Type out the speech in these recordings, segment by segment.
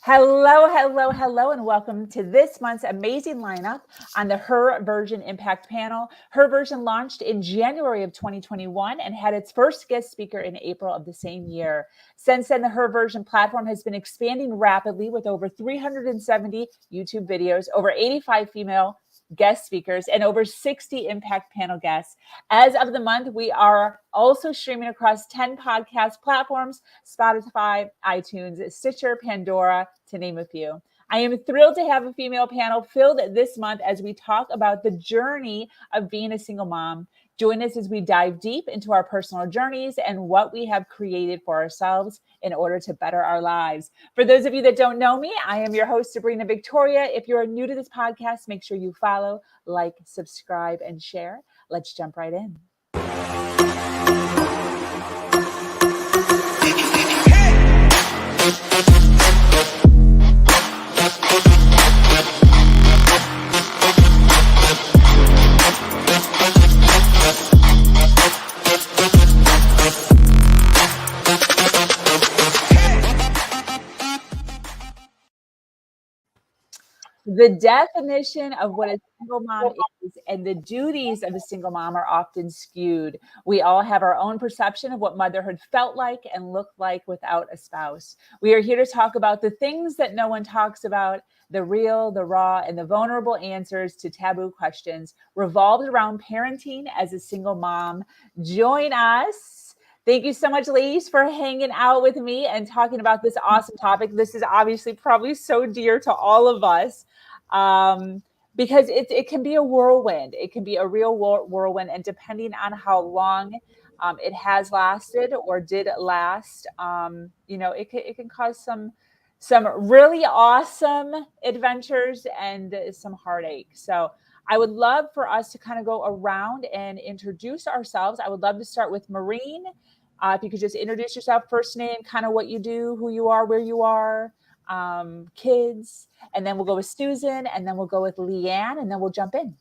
Hello, hello, hello, and welcome to this month's amazing lineup on the Her Version Impact panel. Her Version launched in January of 2021 and had its first guest speaker in April of the same year. Since then, the Her Version platform has been expanding rapidly with over 370 YouTube videos, over 85 female guest speakers, and over 60 impact panel guests. As of the month, we are also streaming across 10 podcast platforms: Spotify, iTunes, Stitcher, Pandora, to name a few. I am thrilled to have a female panel filled this month as we talk about the journey of being a single mom. Join us as we dive deep into our personal journeys and what we have created for ourselves in order to better our lives. For those of you that don't know me, I am your host, Sabrina Victoria. If you're new to this podcast, make sure you follow, like, subscribe, and share. Let's jump right in. The definition of what a single mom is and the duties of a single mom are often skewed. We all have our own perception of what motherhood felt like and looked like without a spouse. We are here to talk about the things that no one talks about, the real, the raw, and the vulnerable answers to taboo questions revolved around parenting as a single mom. Join us. Thank you so much, ladies, for hanging out with me and talking about this awesome topic. This is obviously probably so dear to all of us because it can be a whirlwind. It can be a real whirlwind. And depending on how long it has lasted or did last, it can cause some really awesome adventures and some heartache. So I would love for us to kind of go around and introduce ourselves. I would love to start with Maureen. If you could just introduce yourself, first name, kind of what you do, who you are, where you are, kids, and then we'll go with Susan, and then we'll go with LeAnn, and then we'll jump in.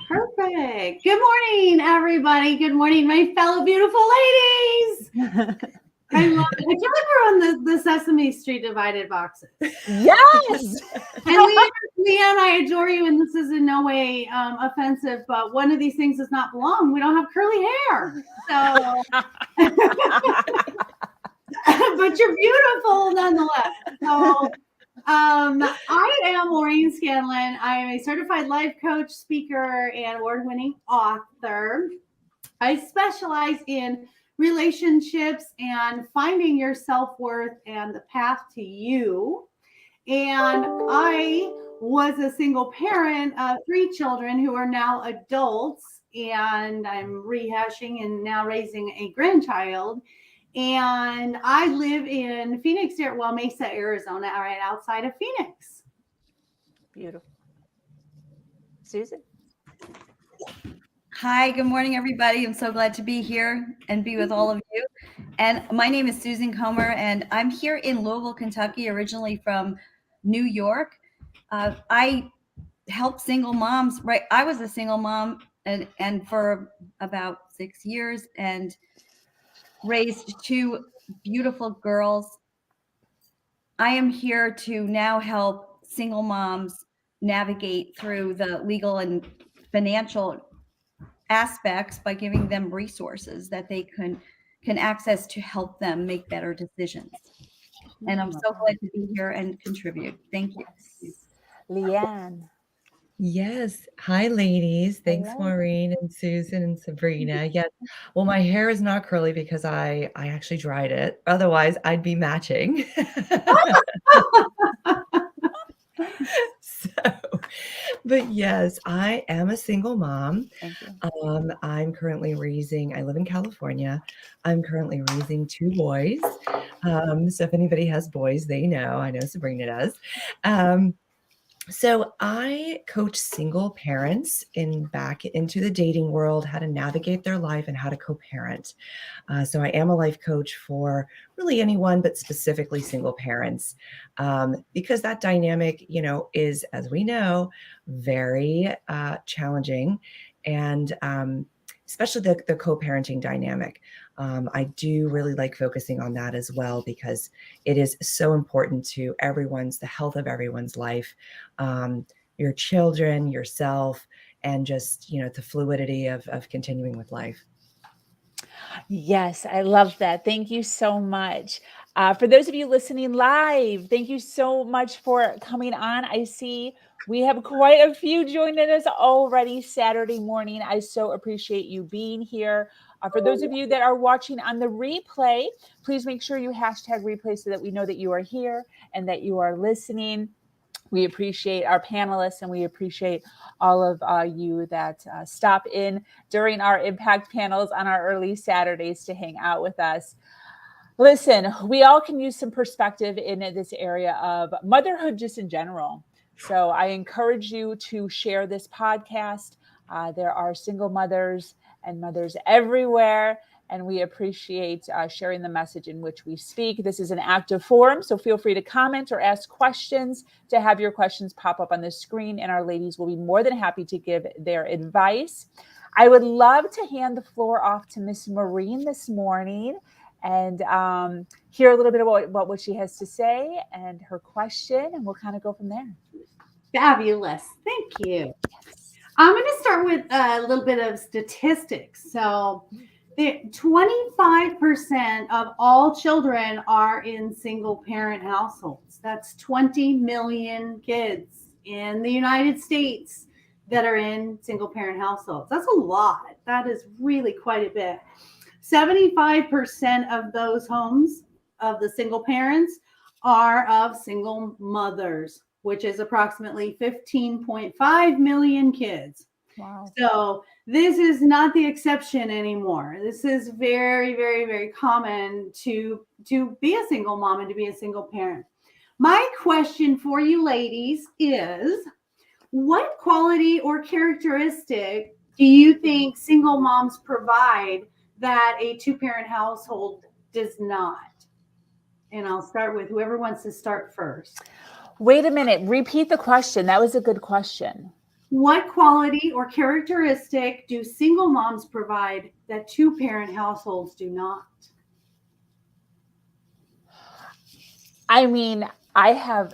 Perfect. Good morning, everybody. Good morning, my fellow beautiful ladies. I love it. I feel like we're on the Sesame Street divided boxes. Yes. And LeAnn, I adore you, and this is in no way offensive, but one of these things does not belong. We don't have curly hair. So, but you're beautiful nonetheless. So, I am Maureen Scanlon. I am a certified life coach, speaker, and award-winning author. I specialize in relationships and finding your self-worth and the path to you. And I was a single parent of 3 children who are now adults, and I'm rehashing and now raising a grandchild. And I live in Phoenix, Mesa, Arizona, right outside of Phoenix. Beautiful. Susan? Hi, good morning, everybody. I'm so glad to be here and be with all of you. And my name is Suman Kommor, and I'm here in Louisville, Kentucky, originally from New York. I help single moms, right? I was a single mom and for about 6 years and raised 2 beautiful girls. I am here to now help single moms navigate through the legal and financial aspects by giving them resources that they can access to help them make better decisions. And I'm so glad to be here and contribute. Thank you. LeAnn. Yes. Hi, ladies. Thanks, Maureen and Susan and Sabrina. Yes. Well, my hair is not curly because I actually dried it. Otherwise, I'd be matching. But yes, I am a single mom. Thank you. I'm currently I live in California. I'm currently raising 2 boys. So if anybody has boys, they know. I know Sabrina does. So I coach single parents back into the dating world, how to navigate their life and how to co-parent. So I am a life coach for really anyone, but specifically single parents, because that dynamic, is, as we know, very challenging, and especially the co-parenting dynamic. I do really like focusing on that as well, because it is so important to the health of everyone's life, your children, yourself, and just, the fluidity of continuing with life. Yes, I love that. Thank you so much. For those of you listening live, thank you so much for coming on. I see we have quite a few joining us already Saturday morning. I so appreciate you being here. For those of you that are watching on the replay, please make sure you hashtag replay so that we know that you are here and that you are listening. We appreciate our panelists, and we appreciate all of you that stop in during our impact panels on our early Saturdays to hang out with us. Listen, we all can use some perspective in this area of motherhood just in general. So I encourage you to share this podcast. There are single mothers and mothers everywhere, and we appreciate sharing the message in which we speak. This is an active forum, so feel free to comment or ask questions, to have your questions pop up on the screen, and our ladies will be more than happy to give their advice. I would love to hand the floor off to Miss Maureen this morning and hear a little bit about what she has to say and her question, and we'll kind of go from there. Fabulous. Thank you. I'm going to start with a little bit of statistics. So 25% of all children are in single parent households. That's 20 million kids in the United States that are in single parent households. That's a lot. That is really quite a bit. 75% of those homes of the single parents are of single mothers, which is approximately 15.5 million kids. Wow. So this is not the exception anymore. This is very, very, very common to be a single mom and to be a single parent. My question for you ladies is, what quality or characteristic do you think single moms provide that a two-parent household does not? And I'll start with whoever wants to start first. Wait a minute. Repeat the question. That was a good question. What quality or characteristic do single moms provide that two-parent households do not? I mean, okay.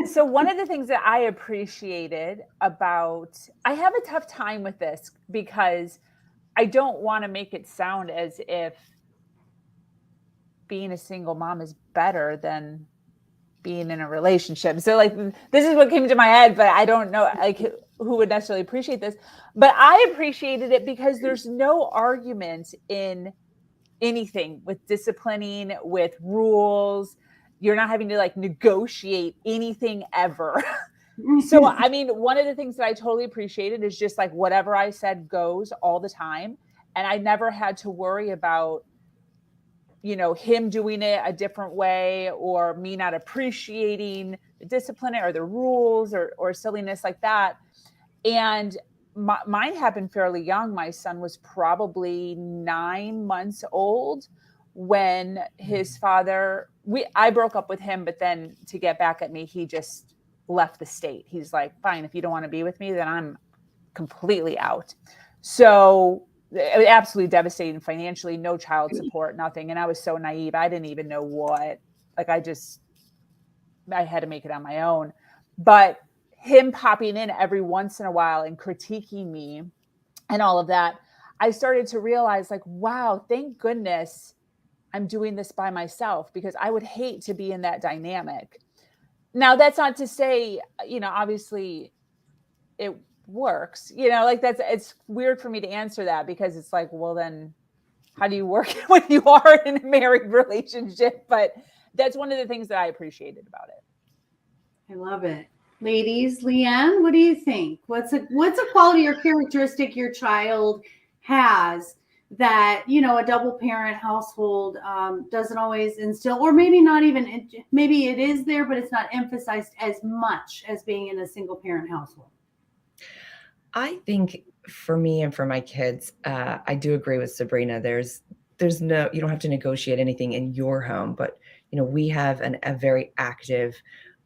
So one of the things that I appreciated about, I have a tough time with this because I don't want to make it sound as if being a single mom is better than being in a relationship. So like, this is what came to my head, but I don't know like who would necessarily appreciate this, but I appreciated it because there's no argument in anything with disciplining, with rules. You're not having to like negotiate anything ever. So, I mean, one of the things that I totally appreciated is just like whatever I said goes all the time. And I never had to worry about, him doing it a different way or me not appreciating the discipline or the rules or silliness like that. And mine happened fairly young. My son was probably 9 months old when his father, I broke up with him, but then to get back at me, he just left the state. He's like, fine, if you don't want to be with me, then I'm completely out. So it was absolutely devastating financially, no child support, nothing. And I was so naive. I didn't even know what, like, I had to make it on my own. But him popping in every once in a while and critiquing me and all of that, I started to realize like, wow, thank goodness I'm doing this by myself, because I would hate to be in that dynamic. Now, that's not to say, obviously it works, it's weird for me to answer that, because it's like, well, then how do you work when you are in a married relationship? But that's one of the things that I appreciated about it. I love it. Ladies, LeAnn, what do you think? What's a quality or characteristic your child has that, a double parent household doesn't always instill, or maybe not even, maybe it is there, but it's not emphasized as much as being in a single parent household? I think for me and for my kids, I do agree with Sabrina. There's no, you don't have to negotiate anything in your home, but we have a very active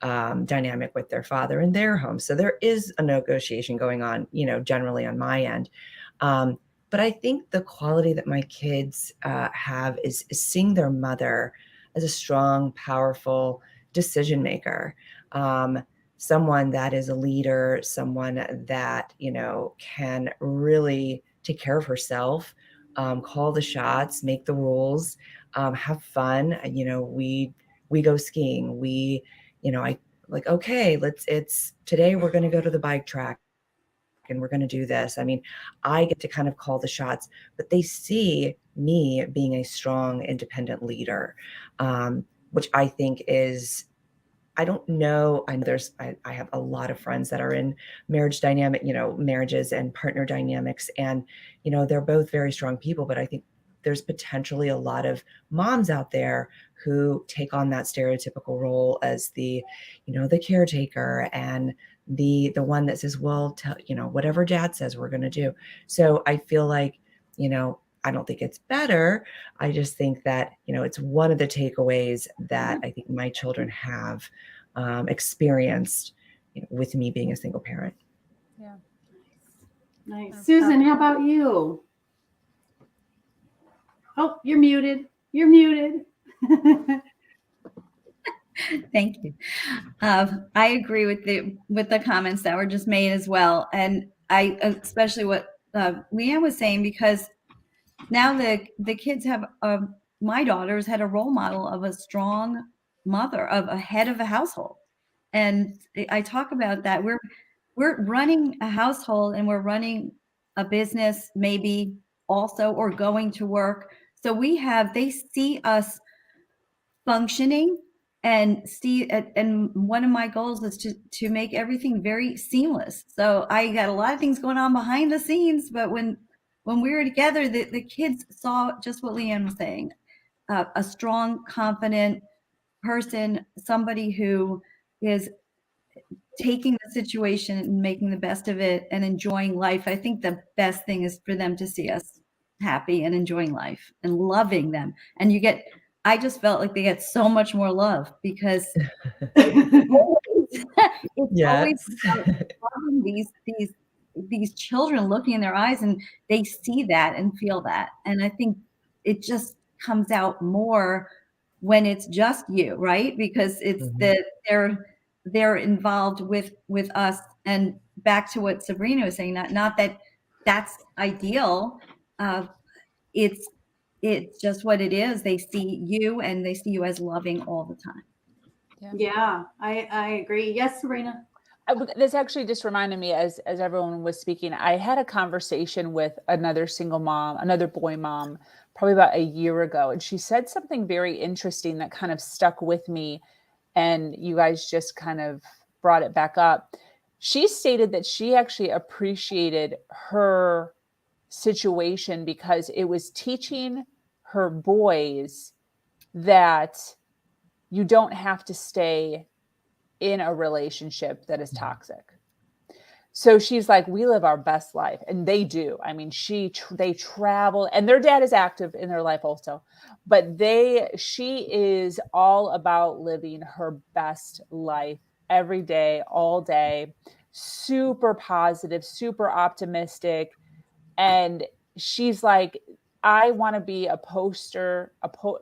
dynamic with their father in their home. So there is a negotiation going on, generally on my end. But I think the quality that my kids have is seeing their mother as a strong, powerful decision maker, someone that is a leader, someone that, can really take care of herself, call the shots, make the rules, have fun. We go skiing. I like, okay, it's today we're going to go to the bike track and we're going to do this. I mean, I get to kind of call the shots, but they see me being a strong, independent leader, which I think is, I don't know. I know I have a lot of friends that are in marriages and partner dynamics. And, they're both very strong people, but I think there's potentially a lot of moms out there who take on that stereotypical role as the caretaker and the one that says, well, whatever dad says we're going to do. So I feel like, I don't think it's better. I just think that, it's one of the takeaways that I think my children have experienced with me being a single parent. Yeah. Nice. Susan, how about you? Oh, you're muted. You're muted. Thank you. I agree with the comments that were just made as well, and I especially what LeAnn was saying, because now the kids have my daughters had a role model of a strong mother, of a head of a household, and I talk about that. We're running a household and we're running a business, maybe also, or going to work. So they see us functioning and one of my goals is to make everything very seamless. So I got a lot of things going on behind the scenes, but when we were together, the kids saw just what LeAnn was saying, a strong, confident person, somebody who is taking the situation and making the best of it and enjoying life. I think the best thing is for them to see us happy and enjoying life and loving them. And I just felt like they get so much more love because it's always about loving these children, looking in their eyes, and they see that and feel that. And I think it just comes out more when it's just you, right? Because it's they're involved with us. And back to what Sabrina was saying, not that that's ideal. It's just what it is. They see you and they see you as loving all the time. Yeah, I agree. Yes, Sabrina. This actually just reminded me as everyone was speaking, I had a conversation with another single mom, another boy mom, probably about a year ago. And she said something very interesting that kind of stuck with me. And you guys just kind of brought it back up. She stated that she actually appreciated her situation because it was teaching her boys that you don't have to stay in a relationship that is toxic. So she's like, we live our best life, and they do. I mean, they travel, and their dad is active in their life also, but she is all about living her best life every day, all day, super positive, super optimistic. And she's like, I want to be a poster,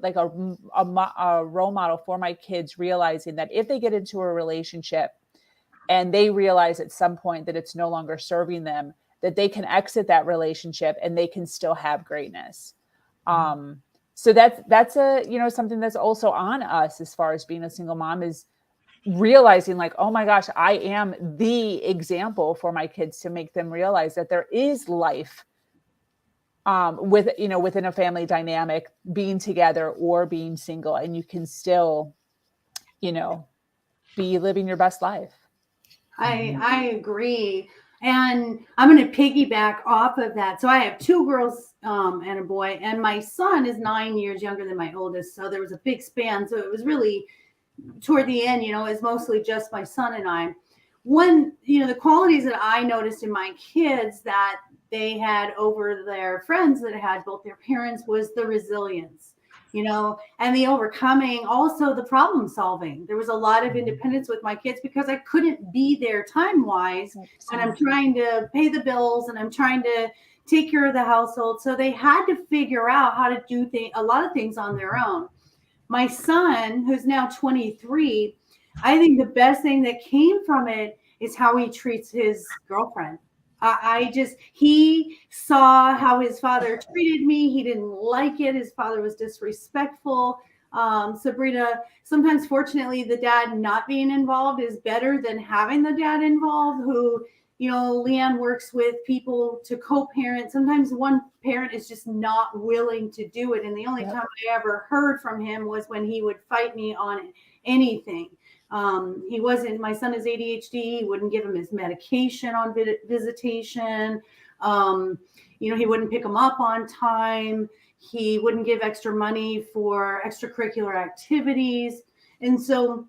like a role model for my kids, realizing that if they get into a relationship and they realize at some point that it's no longer serving them, that they can exit that relationship and they can still have greatness. So that's something that's also on us as far as being a single mom, is realizing like, oh my gosh, I am the example for my kids, to make them realize that there is life within a family dynamic, being together or being single, and you can still, be living your best life. I agree. And I'm going to piggyback off of that. So I have two girls and a boy, and my son is 9 years younger than my oldest. So there was a big span. So it was really toward the end, it was mostly just my son and I. The qualities that I noticed in my kids that they had over their friends that had both their parents was the resilience, and the overcoming, also the problem solving. There was a lot of independence with my kids because I couldn't be there time wise when I'm trying to pay the bills and I'm trying to take care of the household. So they had to figure out how to do a lot of things on their own. My son, who's now 23, I think the best thing that came from it is how he treats his girlfriend. He saw how his father treated me. He didn't like it. His father was disrespectful. Sabrina, sometimes fortunately the dad not being involved is better than having the dad involved, who, LeAnn works with people to co-parent. Sometimes one parent is just not willing to do it. And the only time I ever heard from him was when he would fight me on anything. My son is ADHD. He wouldn't give him his medication on visitation. He wouldn't pick him up on time. He wouldn't give extra money for extracurricular activities. And so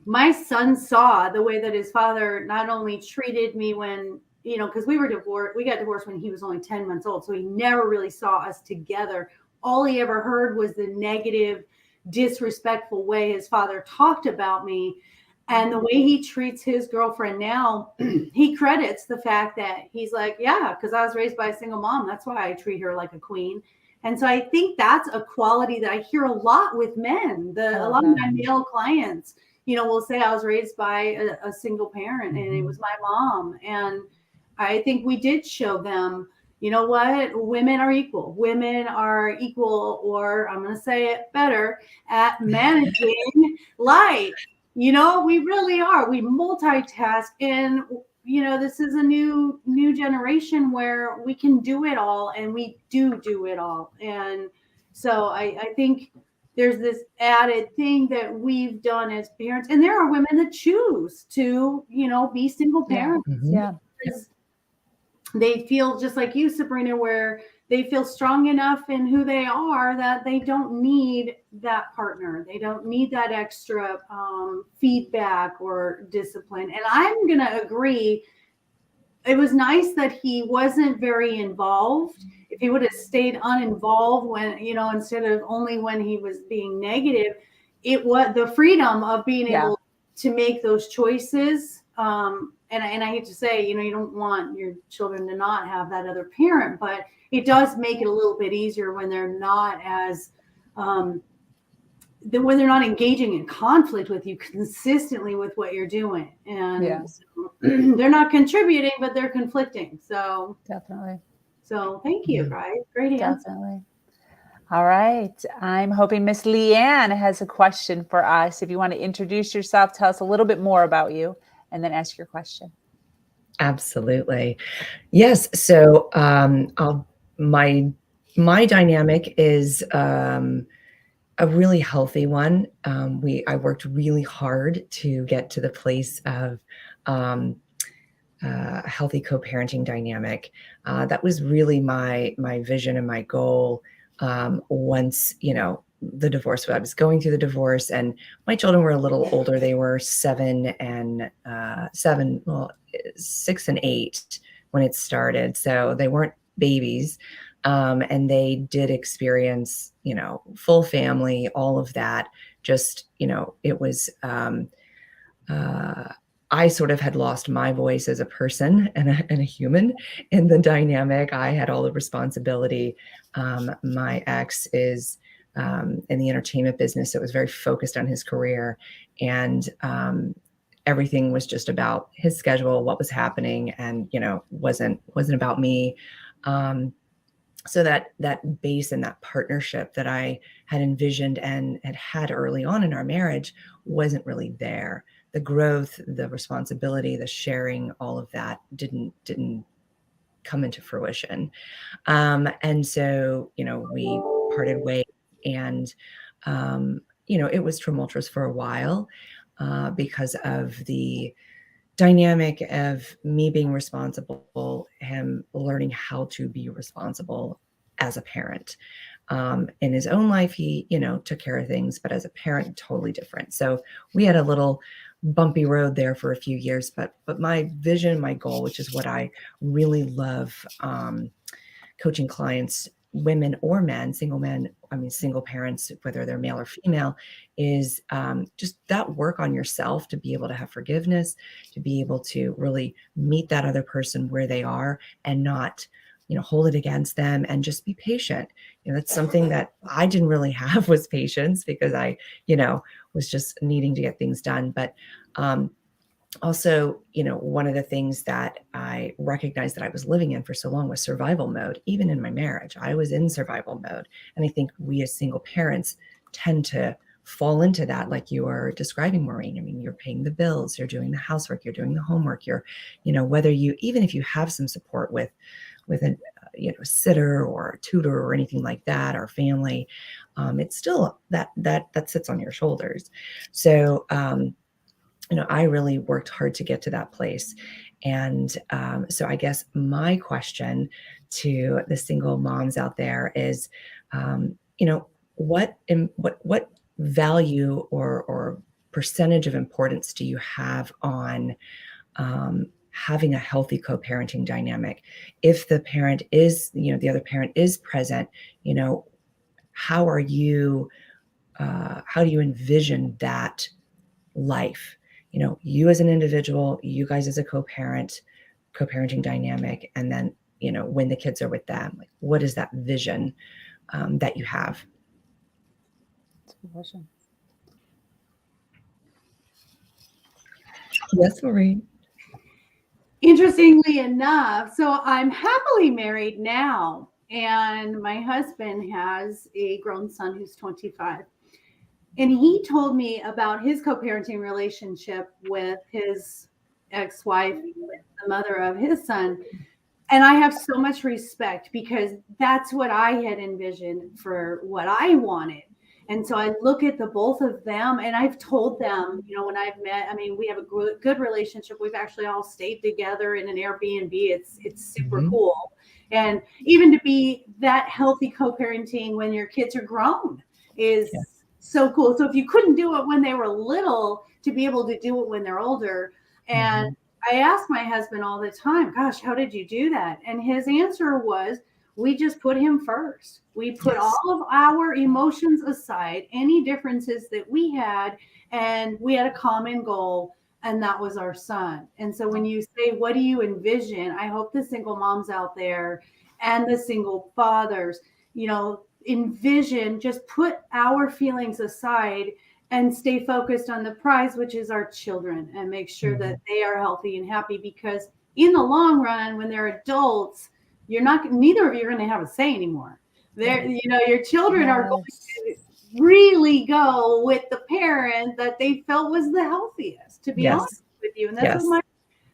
my son saw the way that his father not only treated me when, because we got divorced when he was only 10 months old. So he never really saw us together. All he ever heard was the negative, disrespectful way his father talked about me. And the way he treats his girlfriend now, he credits the fact that he's like, yeah, because I was raised by a single mom. That's why I treat her like a queen. And so I think that's a quality that I hear a lot with men. A lot of my male clients, will say I was raised by a single parent and it was my mom. And I think we did show them, you know what, women are equal. Women are equal, or I'm going to say it better, at managing life. We really are. We multitask, and this is a new generation where we can do it all, and we do it all. And so I think there's this added thing that we've done as parents, and there are women that choose to, be single parents. Yeah. Because they feel just like you, Sabrina, where they feel strong enough in who they are that they don't need that partner. They don't need that extra feedback or discipline. And I'm going to agree. It was nice that he wasn't very involved. If he would have stayed uninvolved when, instead of only when he was being negative, it was the freedom of being able to make those choices. And I hate to say, you don't want your children to not have that other parent, but it does make it a little bit easier when they're not as, when they're not engaging in conflict with you consistently with what you're doing. And so they're not contributing, but they're conflicting. So definitely. So thank you, guys. Great answer. Definitely. All right. I'm hoping Miss LeAnn has a question for us. If you want to introduce yourself, tell us a little bit more about you, and then ask your question. Absolutely. Yes. So my dynamic is a really healthy one. I worked really hard to get to the place of a healthy co-parenting dynamic. That was really my vision and my goal. Once, the divorce, I was going through the divorce, and my children were a little older. They were 6 and 8 when it started. So they weren't babies. And they did experience, full family, all of that. Just, it was, I sort of had lost my voice as a person and a human in the dynamic. I had all the responsibility. My ex is in the entertainment business, so it was very focused on his career, and everything was just about his schedule, what was happening, and wasn't about me. So that base and that partnership that I had envisioned and had early on in our marriage wasn't really there. The growth, the responsibility, the sharing, all of that didn't come into fruition. And so, we parted ways, and, it was tumultuous for a while because of the dynamic of me being responsible, him learning how to be responsible as a parent. In his own life, he, took care of things, but as a parent, totally different. So we had a little bumpy road there for a few years, but my vision, my goal, which is what I really love, coaching clients, women or men, single parents, whether they're male or female, is just that work on yourself to be able to have forgiveness, to be able to really meet that other person where they are and not hold it against them and just be patient. That's something that I didn't really have, was patience, because I, was just needing to get things done. But also, one of the things that I recognized that I was living in for so long was survival mode. Even in my marriage, I was in survival mode. And I think we as single parents tend to fall into that, like you are describing, Maureen. I mean, you're paying the bills, you're doing the housework, you're doing the homework, you're, whether you, even if you have some support with a sitter or a tutor or anything like that, or family, it's still that sits on your shoulders. So, I really worked hard to get to that place. And so I guess my question to the single moms out there is, what value or percentage of importance do you have on having a healthy co-parenting dynamic? If the parent is, the other parent is present, how do you envision that life? You as an individual, you guys as a co-parenting dynamic, and then, when the kids are with them, like, what is that vision that you have? That's a good question. Yes, Maureen. Interestingly enough, so I'm happily married now, and my husband has a grown son who's 25. And he told me about his co-parenting relationship with his ex-wife, the mother of his son. And I have so much respect, because that's what I had envisioned for what I wanted. And so I look at the both of them, and I've told them, when I've met, I mean, we have a good relationship. We've actually all stayed together in an Airbnb. It's super cool. And even to be that healthy co-parenting when your kids are grown is so cool. So if you couldn't do it when they were little, to be able to do it when they're older. And I ask my husband all the time, gosh, how did you do that? And his answer was, we just put him first. We put all of our emotions aside, any differences that we had, and we had a common goal, and that was our son. And so when you say, what do you envision? I hope the single moms out there and the single fathers, envision, just put our feelings aside and stay focused on the prize, which is our children, and make sure that they are healthy and happy, because in the long run, when they're adults, neither of you are going to have a say anymore. Your children are going to really go with the parent that they felt was the healthiest, to be honest with you. And that's what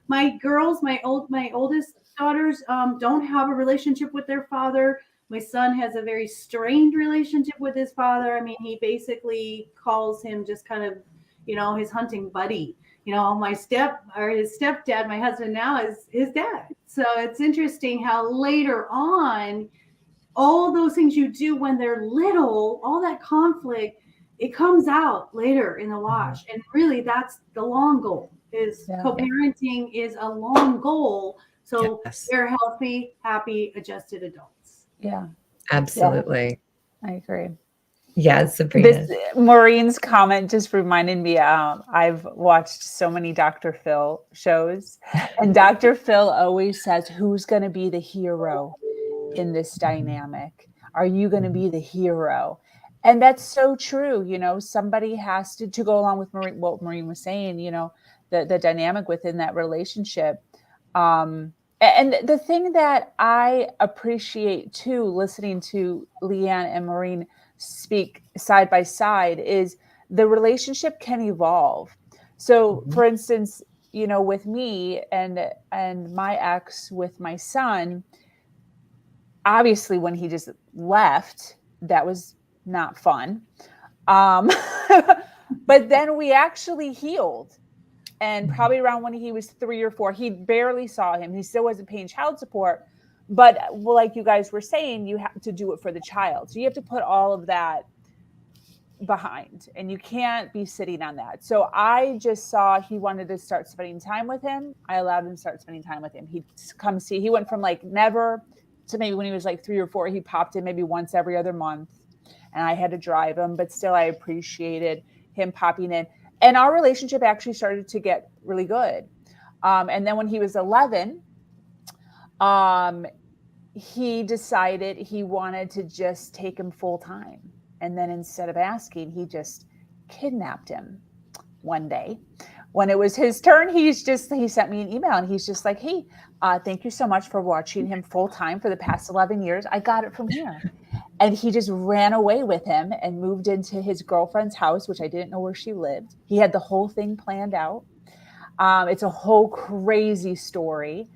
my girls, my oldest daughters, don't have a relationship with their father. My son has a very strained relationship with his father. I mean, he basically calls him just kind of, his hunting buddy. His stepdad, my husband now, is his dad. So it's interesting how later on, all those things you do when they're little, all that conflict, it comes out later in the wash. And really, that's the long goal. Co-parenting is a long goal. So they're healthy, happy, adjusted adults. Yeah, absolutely. I agree. Yes, Sabrina. Maureen's comment just reminded me, I've watched so many Dr. Phil shows, and Dr. Phil always says, who's going to be the hero in this dynamic? Are you going to be the hero? And that's so true. Somebody has to go along with what Maureen was saying, the dynamic within that relationship. And the thing that I appreciate too, listening to LeAnn and Maureen speak side by side, is the relationship can evolve. So for instance, with me and my ex with my son, obviously when he just left, that was not fun. But then we actually healed. And probably around when he was 3 or 4, he barely saw him. He still wasn't paying child support. But like you guys were saying, you have to do it for the child. So you have to put all of that behind, and you can't be sitting on that. So I just saw he wanted to start spending time with him. I allowed him to start spending time with him. He'd come see. He went from like never to maybe when he was like 3 or 4, he popped in maybe once every other month. And I had to drive him, but still I appreciated him popping in. And our relationship actually started to get really good. And then when he was 11, he decided he wanted to just take him full time. And then instead of asking, he just kidnapped him one day. When it was his turn, he sent me an email and he's just like, hey, thank you so much for watching him full time for the past 11 years. I got it from here. And he just ran away with him and moved into his girlfriend's house, which I didn't know where she lived. He had the whole thing planned out. It's a whole crazy story,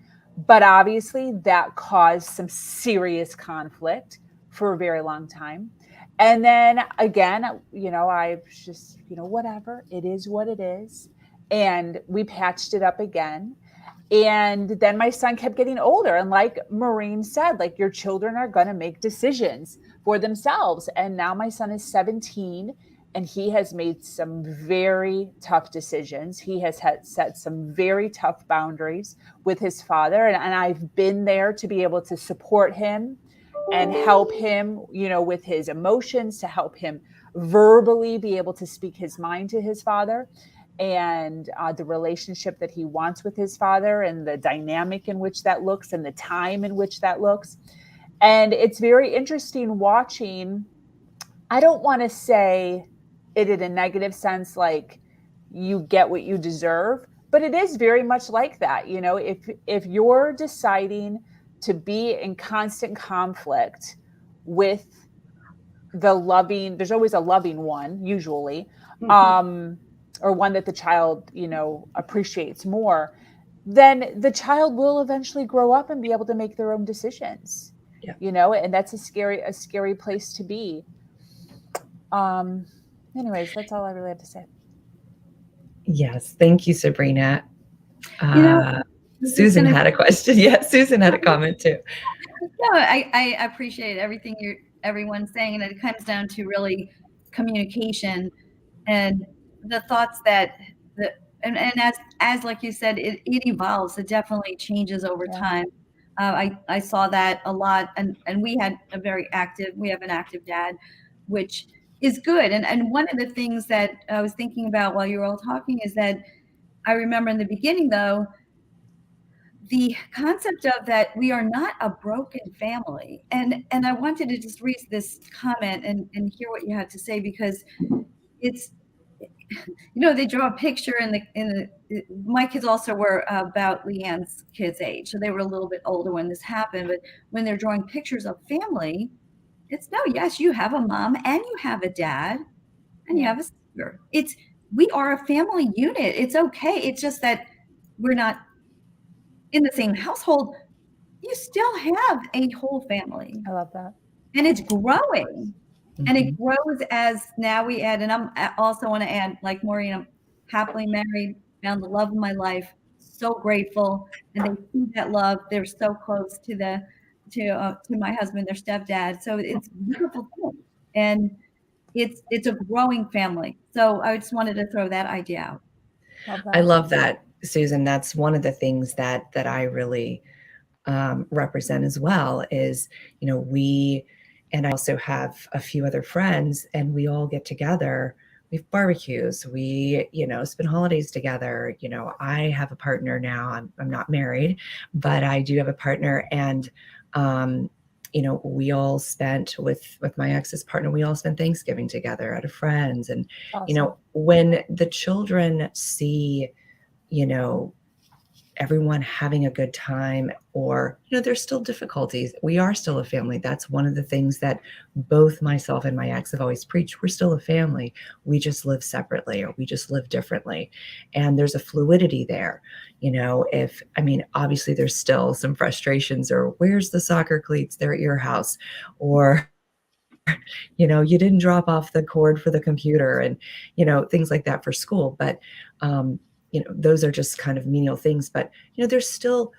but obviously that caused some serious conflict for a very long time. And then again, I just, whatever, it is what it is. And we patched it up again. And then my son kept getting older. And like Maureen said, like, your children are going to make decisions for themselves. And now my son is 17 and he has made some very tough decisions. He has set some very tough boundaries with his father. And I've been there to be able to support him and help him, with his emotions, to help him verbally be able to speak his mind to his father, and the relationship that he wants with his father, and the dynamic in which that looks, and the time in which that looks. And it's very interesting watching. I don't want to say it in a negative sense, like you get what you deserve, but it is very much like that. If you're deciding to be in constant conflict with the loving, there's always a loving one, usually, or one that the child, appreciates more, then the child will eventually grow up and be able to make their own decisions. Yeah. And that's a scary place to be. Anyways, that's all I really have to say. Yes. Thank you, Sabrina. Susan had a question. Yeah, Susan had a comment too. No, I appreciate everything everyone's saying, and it comes down to really communication and the thoughts that and as like you said, it evolves. It definitely changes over time. I saw that a lot, and we have an active dad, which is good. And one of the things that I was thinking about while you were all talking is that I remember in the beginning, though, the concept of that we are not a broken family. And I wanted to just read this comment and hear what you had to say, because it's, they draw a picture my kids also were about LeAnn's kids' age. So they were a little bit older when this happened, but when they're drawing pictures of family, it's yes, you have a mom and you have a dad and you have a sister. We are a family unit. It's okay. It's just that we're not in the same household. You still have a whole family. I love that. And it's growing. Mm-hmm. And it grows as now we add, and I also want to add, like Maureen, I'm happily married, found the love of my life, so grateful. And they see that love. They're so close to my husband, their stepdad. So it's a beautiful thing. And it's a growing family. So I just wanted to throw that idea out. I love that, Susan. That's one of the things that I really represent as well is, and I also have a few other friends, and we all get together. We have barbecues. We, spend holidays together. I have a partner now. I'm not married, but I do have a partner, and we all spent with my ex's partner. We all spent Thanksgiving together at a friend's, and awesome. When the children see, everyone having a good time, or, there's still difficulties. We are still a family. That's one of the things that both myself and my ex have always preached. We're still a family. We just live separately, or we just live differently. And there's a fluidity there. Obviously there's still some frustrations, or where's the soccer cleats? They're at your house, or, you didn't drop off the cord for the computer, and, things like that for school. But, those are just kind of menial things, but, there's still,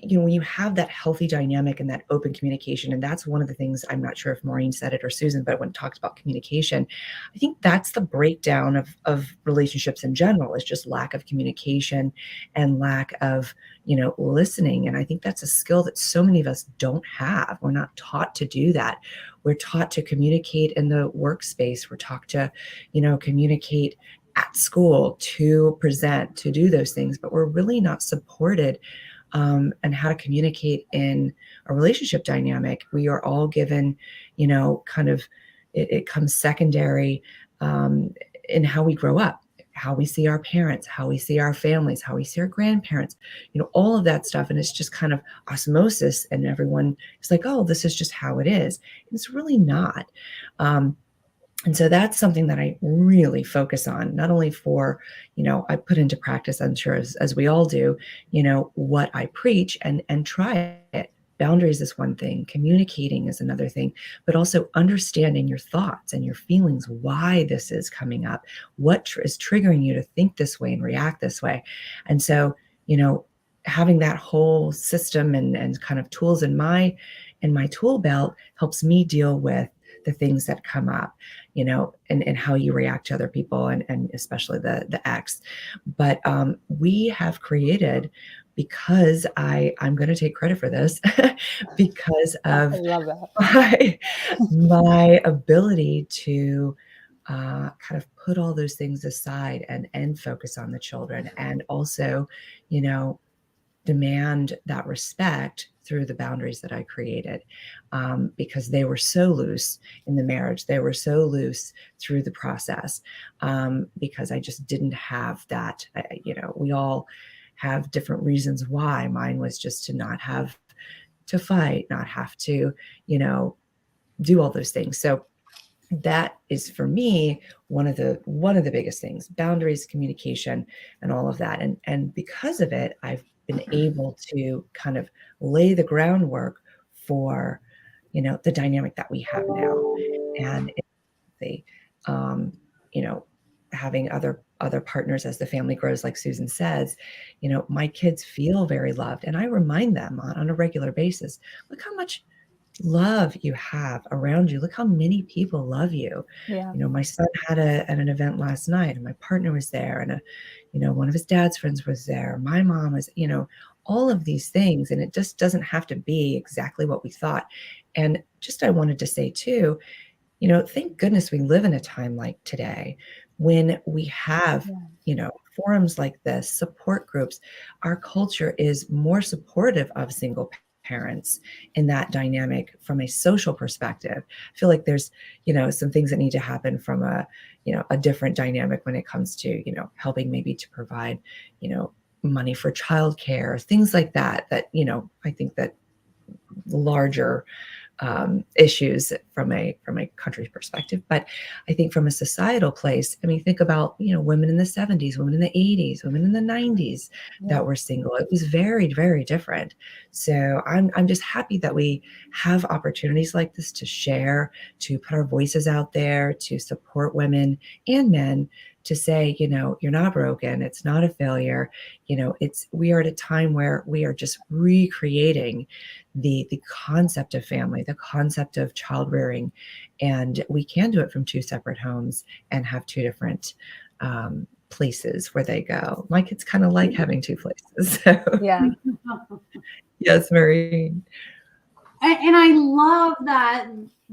when you have that healthy dynamic and that open communication, and that's one of the things, I'm not sure if Maureen said it or Susan, but when it talked about communication, I think that's the breakdown of relationships in general, is just lack of communication and lack of, listening. And I think that's a skill that so many of us don't have. We're not taught to do that. We're taught to communicate in the workspace. We're taught to, communicate at school, to present, to do those things, but we're really not supported and how to communicate in a relationship dynamic. We are all given, kind of, it comes secondary in how we grow up, how we see our parents, how we see our families, how we see our grandparents, all of that stuff. And it's just kind of osmosis, and everyone is like, oh, this is just how it is. And it's really not. And so that's something that I really focus on, not only for, I put into practice, I'm sure as we all do, what I preach and try it. Boundaries is one thing, communicating is another thing, but also understanding your thoughts and your feelings, why this is coming up, what is triggering you to think this way and react this way. And so, having that whole system and kind of tools in my tool belt helps me deal with the things that come up, and how you react to other people, and especially the ex. But we have created, because I'm going to take credit for this, because of I love that. my ability to kind of put all those things aside and focus on the children, and also, demand that respect through the boundaries that I created, because they were so loose in the marriage. They were so loose through the process, because I just didn't have that. We all have different reasons why. Mine was just to not have to fight, not have to, do all those things. So that is, for me, one of the biggest things: boundaries, communication, and all of that. And because of it, I've been able to kind of lay the groundwork for, the dynamic that we have now. And having other partners as the family grows, like Susan says, my kids feel very loved, and I remind them on a regular basis, look how much love you have around you. Look how many people love you. Yeah. My son had an event last night, and my partner was there, and one of his dad's friends was there. My mom was, all of these things. And it just doesn't have to be exactly what we thought. And just, I wanted to say too, thank goodness we live in a time like today, when we have, forums like this, support groups. Our culture is more supportive of single parents in that dynamic from a social perspective. I feel like there's, some things that need to happen from a different dynamic when it comes to, helping maybe to provide, money for childcare, things like that, I think that larger issues from a country perspective. But I think from a societal place, think about, women in the 70s, women in the 80s, women in the 90s that were single. It was very, very different. So I'm just happy that we have opportunities like this to share, to put our voices out there, to support women and men, to say, you're not broken. It's not a failure. We are at a time where we are just recreating the concept of family, the concept of child rearing, and we can do it from two separate homes and have two different places where they go. My kids kind of like having two places. So. Yeah. Yes, Maureen. And I love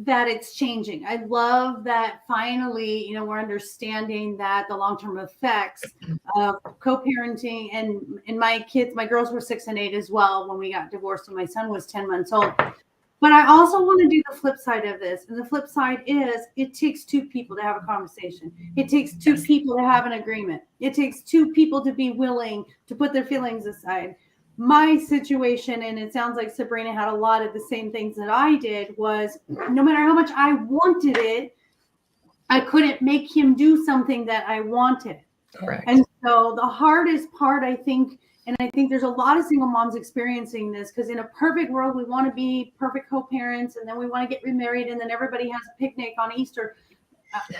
that it's changing. I love that finally, we're understanding that the long-term effects of co-parenting, and my girls were 6 and 8 as well when we got divorced, and my son was 10 months old. But I also want to do the flip side of this. And the flip side is, it takes two people to have a conversation. It takes two people to have an agreement. It takes two people to be willing to put their feelings aside. My situation, and it sounds like Sabrina had a lot of the same things that I did, was no matter how much I wanted it, I couldn't make him do something that I wanted. Correct. And so the hardest part, I think, and I think there's a lot of single moms experiencing this, because in a perfect world, we want to be perfect co-parents, and then we want to get remarried, and then everybody has a picnic on Easter.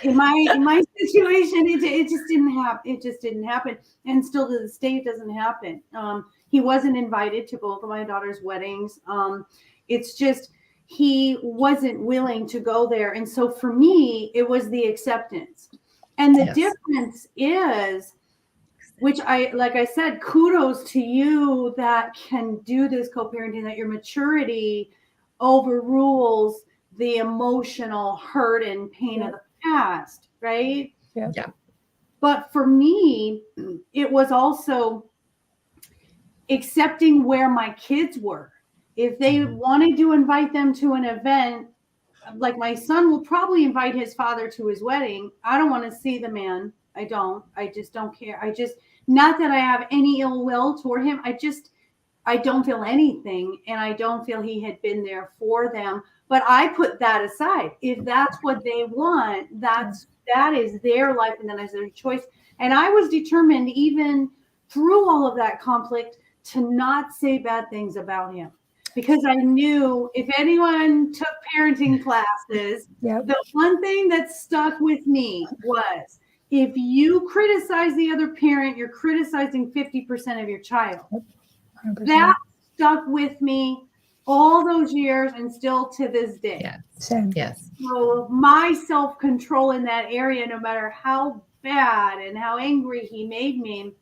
In my situation, it just didn't happen. It just didn't happen, and still to this day, it doesn't happen. He wasn't invited to both of my daughter's weddings. It's just, he wasn't willing to go there. And so for me, it was the acceptance. And the difference is, which like I said, kudos to you that can do this co-parenting, that your maturity overrules the emotional hurt and pain of the past, right? Yeah. But for me, it was also accepting where my kids were. If they wanted to invite them to an event, like my son will probably invite his father to his wedding. I don't want to see the man. I just don't care. Not that I have any ill will toward him. I don't feel anything, and I don't feel he had been there for them. But I put that aside. If that's what they want, that is their life, and then it's their choice. And I was determined, even through all of that conflict, to not say bad things about him. Because I knew if anyone took parenting classes, the one thing that stuck with me was, if you criticize the other parent, you're criticizing 50% of your child. 100%. That stuck with me all those years and still to this day. Yes. Same. Yes. So my self-control in that area, no matter how bad and how angry he made me,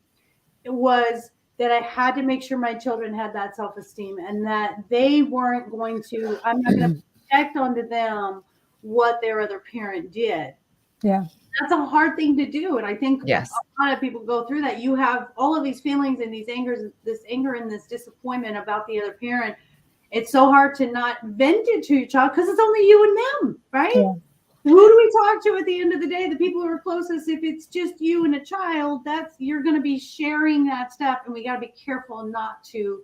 it was that I had to make sure my children had that self-esteem, and that they weren't going to, I'm not going to project onto them what their other parent did. Yeah. That's a hard thing to do. And I think Yes. a lot of people go through that. You have all of these feelings and these angers, this anger and this disappointment about the other parent. It's so hard to not vent it to your child because it's only you and them, right? Yeah. Who do we talk to at the end of the day? The people who are closest. If it's just you and a child, you're going to be sharing that stuff, and we got to be careful not to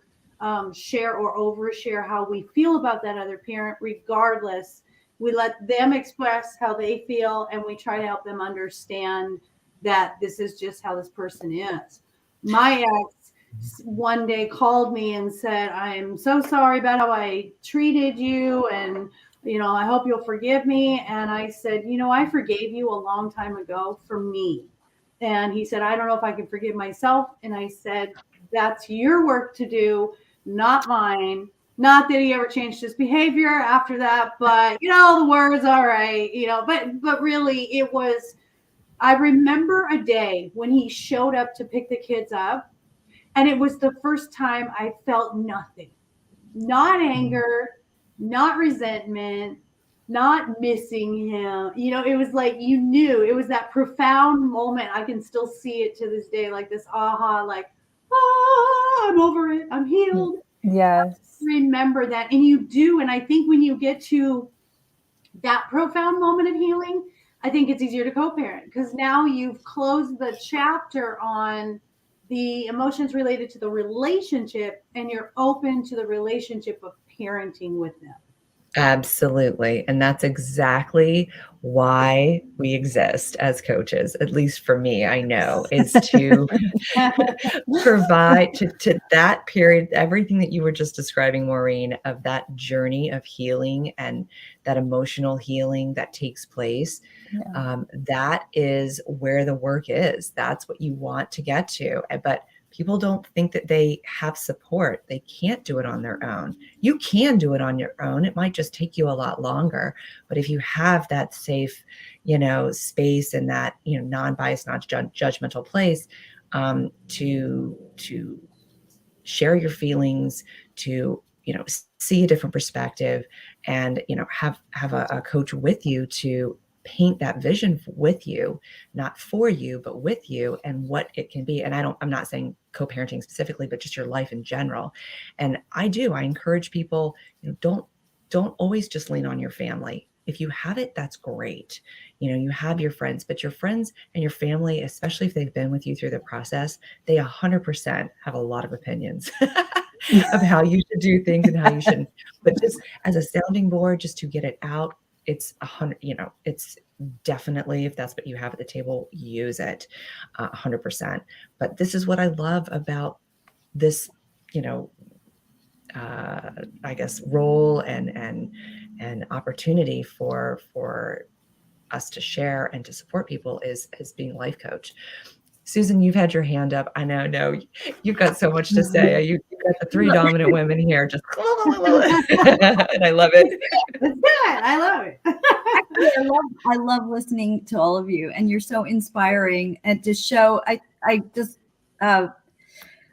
share or overshare how we feel about that other parent. Regardless, we let them express how they feel, and we try to help them understand that this is just how this person is. My ex one day called me and said, "I'm so sorry about how I treated you, and I hope you'll forgive me." And I said, I forgave you a long time ago for me. And he said, "I don't know if I can forgive myself." And I said, "That's your work to do, not mine." Not that he ever changed his behavior after that, but the words, all right, but really it was, I remember a day when he showed up to pick the kids up, and it was the first time I felt nothing, not anger, not resentment, not missing him. It was like, it was that profound moment. I can still see it to this day, like this aha, like, I'm over it. I'm healed. Yes. Remember that. And you do. And I think when you get to that profound moment of healing, I think it's easier to co-parent, because now you've closed the chapter on the emotions related to the relationship, and you're open to the relationship of parenting with them. Absolutely. And that's exactly why we exist as coaches, at least for me, I know, is to provide to that period, everything that you were just describing, Maureen, of that journey of healing and that emotional healing that takes place. Yeah. That is where the work is. That's what you want to get to. But people don't think that they have support. They can't do it on their own. You can do it on your own. It might just take you a lot longer. But if you have that safe, space and that, non-biased, non-judgmental place to share your feelings, to, see a different perspective, and, have a coach with you to paint that vision with you, not for you, but with you, and what it can be. And I'm not saying co-parenting specifically, but just your life in general. And I encourage people, don't always just lean on your family. If you have it, that's great. You have your friends, but your friends and your family, especially if they've been with you through the process, they 100% have a lot of opinions of how you should do things and how you shouldn't. But just as a sounding board, just to get it out, it's 100, it's definitely, if that's what you have at the table, use it 100%. But this is what I love about this, I guess, role and opportunity for us to share and to support people is being a life coach. Susan, you've had your hand up. I know, no, you've got so much to say. You've got the three dominant women here, just, and I love it. It's good. I love it. I love listening to all of you, and you're so inspiring. And to show, I just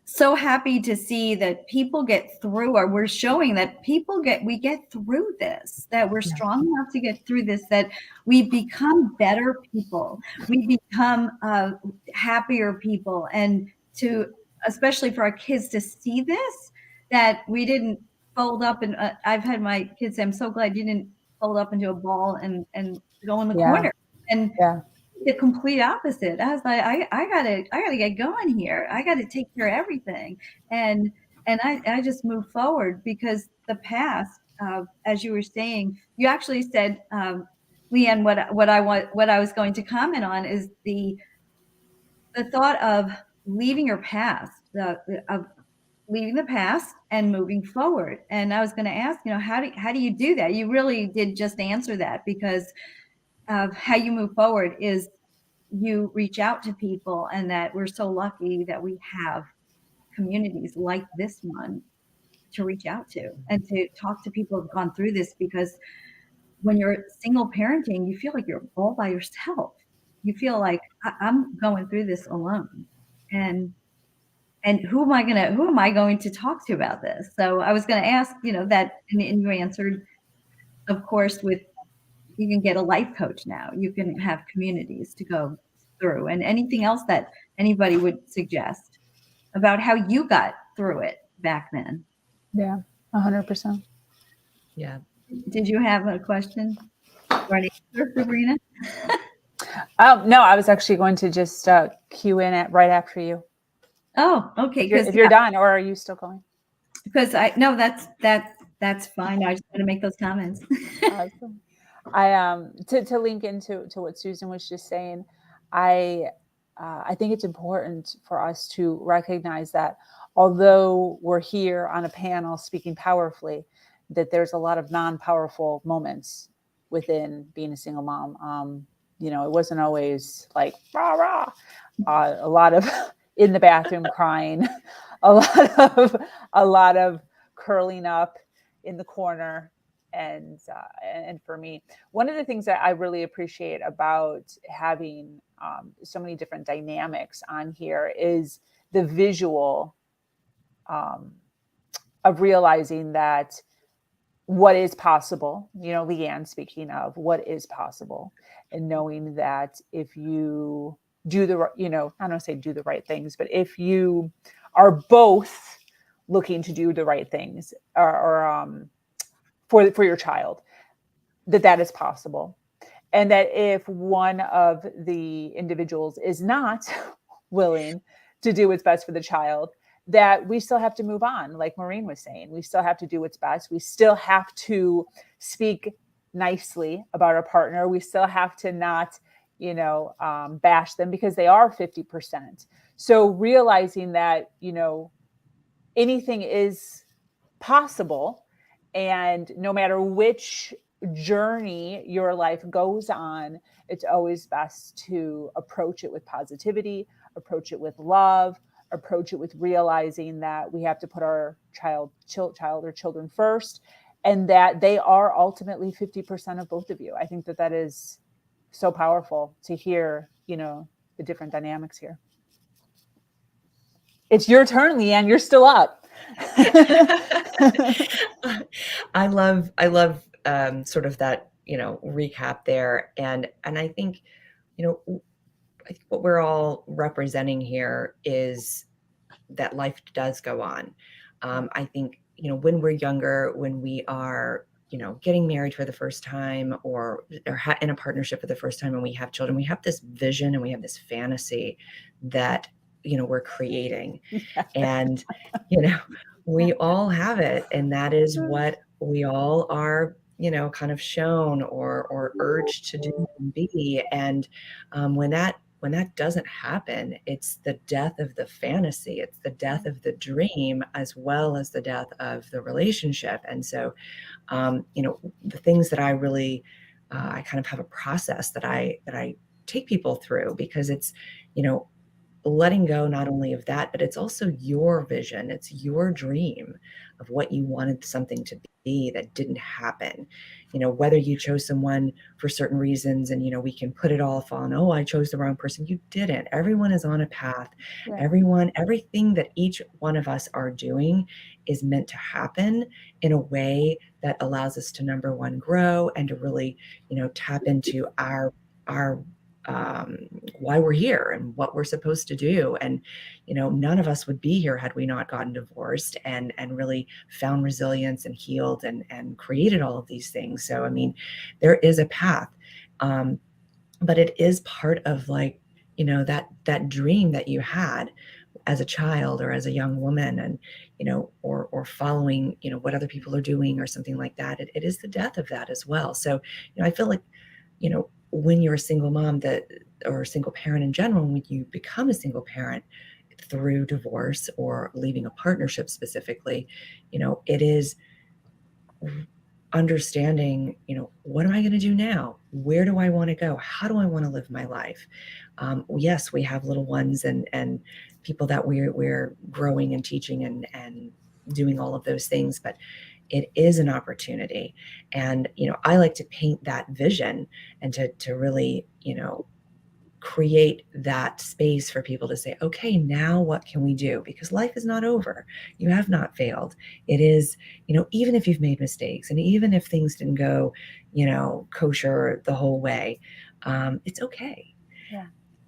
so happy to see that people get through, or we're showing that we get through this, that we're strong enough to get through this, that we become better people, we become happier people. And to especially for our kids to see this, that we didn't fold up. And I've had my kids say, I'm so glad you didn't fold up into a ball and go in the corner. And the complete opposite. I was like, I gotta get going here. I gotta take care of everything. And I just moved forward, because the past, as you were saying, you actually said, LeAnn, what I was going to comment on is the thought of leaving your past, of leaving the past and moving forward. And I was going to ask, how do you do that? You really did just answer that, because of how you move forward is you reach out to people, and that we're so lucky that we have communities like this one to reach out to and to talk to people who've gone through this. Because when you're single parenting, you feel like you're all by yourself. You feel like I'm going through this alone, and who am I going to talk to about this? So I was going to ask, that, and you answered, of course, with, you can get a life coach now. You can have communities to go through, and anything else that anybody would suggest about how you got through it back then. Yeah, 100%. Yeah. Did you have a question or an answer, Sabrina? No, I was actually going to just cue in at right after you. Oh, okay. If you're done, or are you still going? Because that's fine. I just want to make those comments. Awesome. I to link into what Susan was just saying, I think it's important for us to recognize that although we're here on a panel speaking powerfully, that there's a lot of non-powerful moments within being a single mom. It wasn't always like rah rah. A lot of in the bathroom crying, a lot of curling up in the corner. And for me, one of the things that I really appreciate about having so many different dynamics on here is the visual of realizing that what is possible, LeAnn speaking of what is possible, and knowing that if you do the, I don't want to say do the right things, but if you are both looking to do the right things or for your child, that is possible. And that if one of the individuals is not willing to do what's best for the child, that we still have to move on. Like Maureen was saying, we still have to do what's best. We still have to speak nicely about our partner. We still have to not, bash them, because they are 50%. So realizing that, anything is possible, and no matter which journey your life goes on, it's always best to approach it with positivity, approach it with love, approach it with realizing that we have to put our child or children first, and that they are ultimately 50% of both of you. I think that is so powerful to hear, the different dynamics here. It's your turn, LeAnn. You're still up. I love sort of that, recap there. And I think, I think what we're all representing here is that life does go on. I think, when we're younger, when we are, getting married for the first time or in a partnership for the first time, and we have children, we have this vision and we have this fantasy that, we're creating. And, we all have it. And that is what we all are, kind of shown or urged to do and be. And when that doesn't happen, it's the death of the fantasy. It's the death of the dream, as well as the death of the relationship. And so, the things that I really, I kind of have a process that I take people through, because it's, letting go not only of that, but it's also your vision. It's your dream of what you wanted something to be that didn't happen. Whether you chose someone for certain reasons, and, we can put it all on, oh, I chose the wrong person. You didn't. Everyone is on a path. Right. Everything that each one of us are doing is meant to happen in a way that allows us to, number one, grow, and to really, tap into our why we're here and what we're supposed to do. And, none of us would be here had we not gotten divorced and really found resilience and healed and created all of these things. So, I mean, there is a path. But it is part of that dream that you had as a child or as a young woman, and, or following, what other people are doing or something like that. It is the death of that as well. So, I feel like, when you're a single mom or a single parent in general, when you become a single parent through divorce or leaving a partnership specifically, it is understanding, what am I going to do now? Where do I want to go? How do I want to live my life? Yes, we have little ones and people that we're growing and teaching and doing all of those things, but it is an opportunity. And, I like to paint that vision and to really, create that space for people to say, okay, now what can we do? Because life is not over. You have not failed. It is, even if you've made mistakes and even if things didn't go, kosher the whole way, it's okay. Yeah.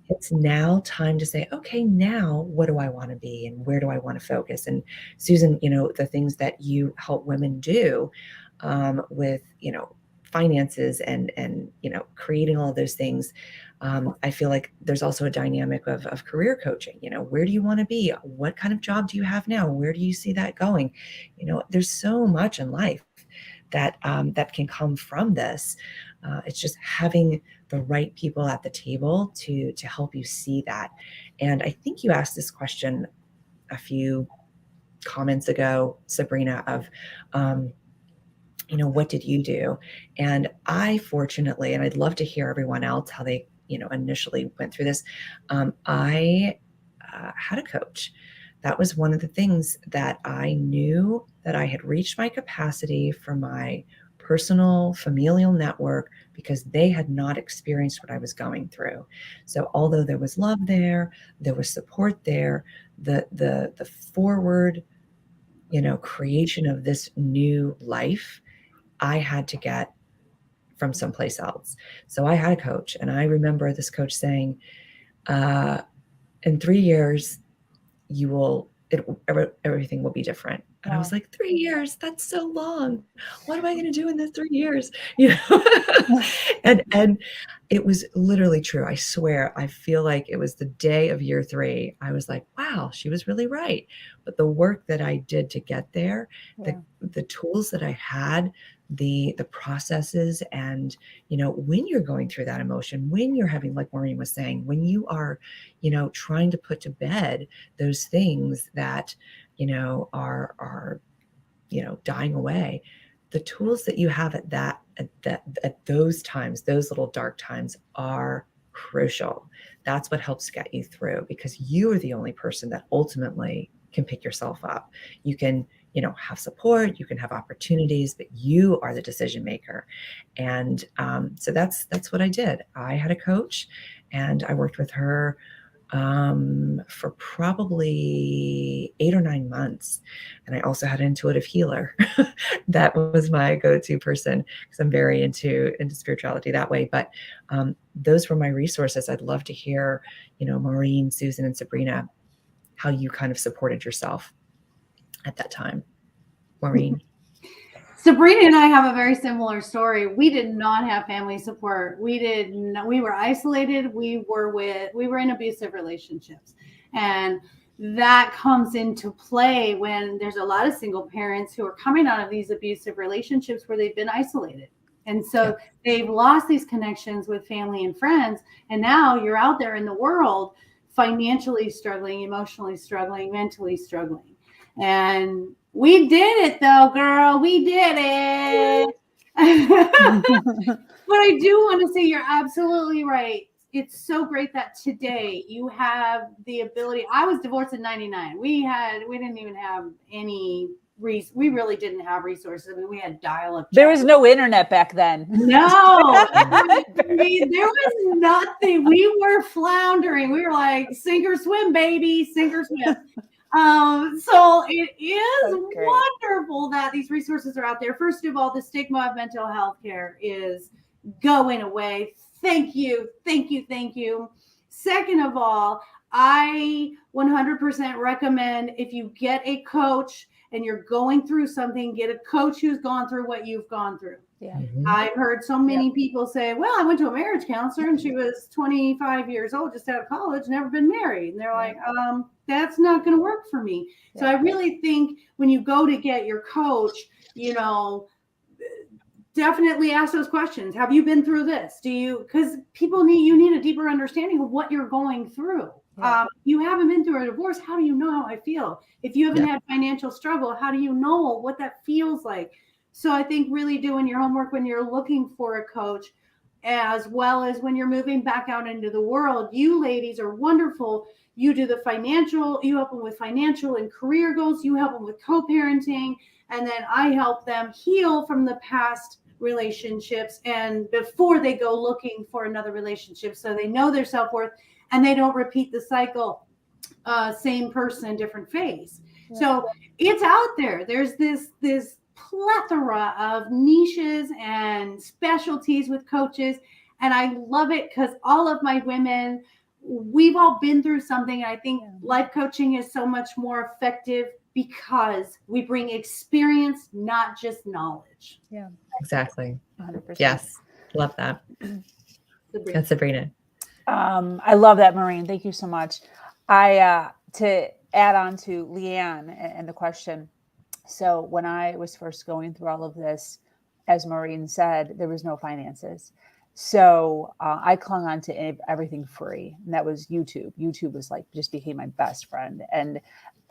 It's now time to say, okay, now what do I want to be and where do I want to focus? And Susan, the things that you help women do with, finances and creating all of those things. I feel like there's also a dynamic of career coaching. Where do you want to be? What kind of job do you have now? Where do you see that going? There's so much in life that that can come from this. It's just having the right people at the table to help you see that. And I think you asked this question a few comments ago, Sabrina, of what did you do? And I fortunately, and I'd love to hear everyone else how they initially went through this. I had a coach. That was one of the things that I knew that I had reached my capacity for my personal familial network because they had not experienced what I was going through. So although there was love there was support there, the forward, creation of this new life, I had to get from someplace else. So I had a coach, and I remember this coach saying, in 3 years, everything will be different. And I was like, 3 years, that's so long. What am I going to do in the 3 years? And it was literally true. I swear, I feel like it was the day of year 3. I was like, wow, she was really right. But the work that I did to get there, the tools that I had, the processes, and when you're going through that emotion, when you're having, like Maureen was saying, when you are trying to put to bed those things that are dying away, the tools that you have at those times, those little dark times, are crucial. That's what helps get you through, because you are the only person that ultimately can pick yourself up. You can have support, you can have opportunities, but you are the decision maker. And so that's what I did. I had a coach, and I worked with her for probably 8 or 9 months. And I also had an intuitive healer. That was my go-to person, because I'm very into spirituality that way. But those were my resources. I'd love to hear, Maureen, Susan, and Sabrina, how you kind of supported yourself at that time. Maureen. Sabrina and I have a very similar story. We did not have family support. We were isolated. We were in abusive relationships. And that comes into play when there's a lot of single parents who are coming out of these abusive relationships where they've been isolated. And so they've lost these connections with family and friends. And now you're out there in the world financially struggling, emotionally struggling, mentally struggling. And we did it though, girl. We did it. But I do want to say you're absolutely right. It's so great that today you have the ability. I was divorced in 99. We didn't even have any we really didn't have resources. I mean, we had dial-up. There was no internet back then. No, I mean, there was nothing. We were floundering. We were like, sink or swim, baby, sink or swim. So it is wonderful that these resources are out there. First of all, the stigma of mental health care is going away Thank you. Thank you. Thank you. Second of all, I 100% recommend if you get a coach and you're going through something, get a coach who's gone through what you've gone through. Yeah. I've heard so many people say, well, I went to a marriage counselor and she was 25 years old, just out of college, never been married. And they're like, that's not going to work for me. So I really think when you go to get your coach, you know, definitely ask those questions. Have you been through this? Because you need a deeper understanding of what you're going through. You haven't been through a divorce. How do you know how I feel? If you haven't had financial struggle, how do you know what that feels like? So I think really doing your homework when you're looking for a coach, as well as when you're moving back out into the world. You ladies are wonderful. You do the financial, you help them with financial and career goals. You help them with co-parenting. And then I help them heal from the past relationships and before they go looking for another relationship, so they know their self-worth and they don't repeat the cycle, same person, different phase. So it's out there. There's this plethora of niches and specialties with coaches, and I love it because all of my women, we've all been through something. I think life coaching is so much more effective because we bring experience, not just knowledge. Yeah, Exactly. 100%. Yes. Love that. That's Sabrina. I love that, Maureen. Thank you so much. To add on to LeAnn and the question. So when I was first going through all of this, as Maureen said, there was no finances. So I clung on to everything free, and that was YouTube. YouTube was just became my best friend. And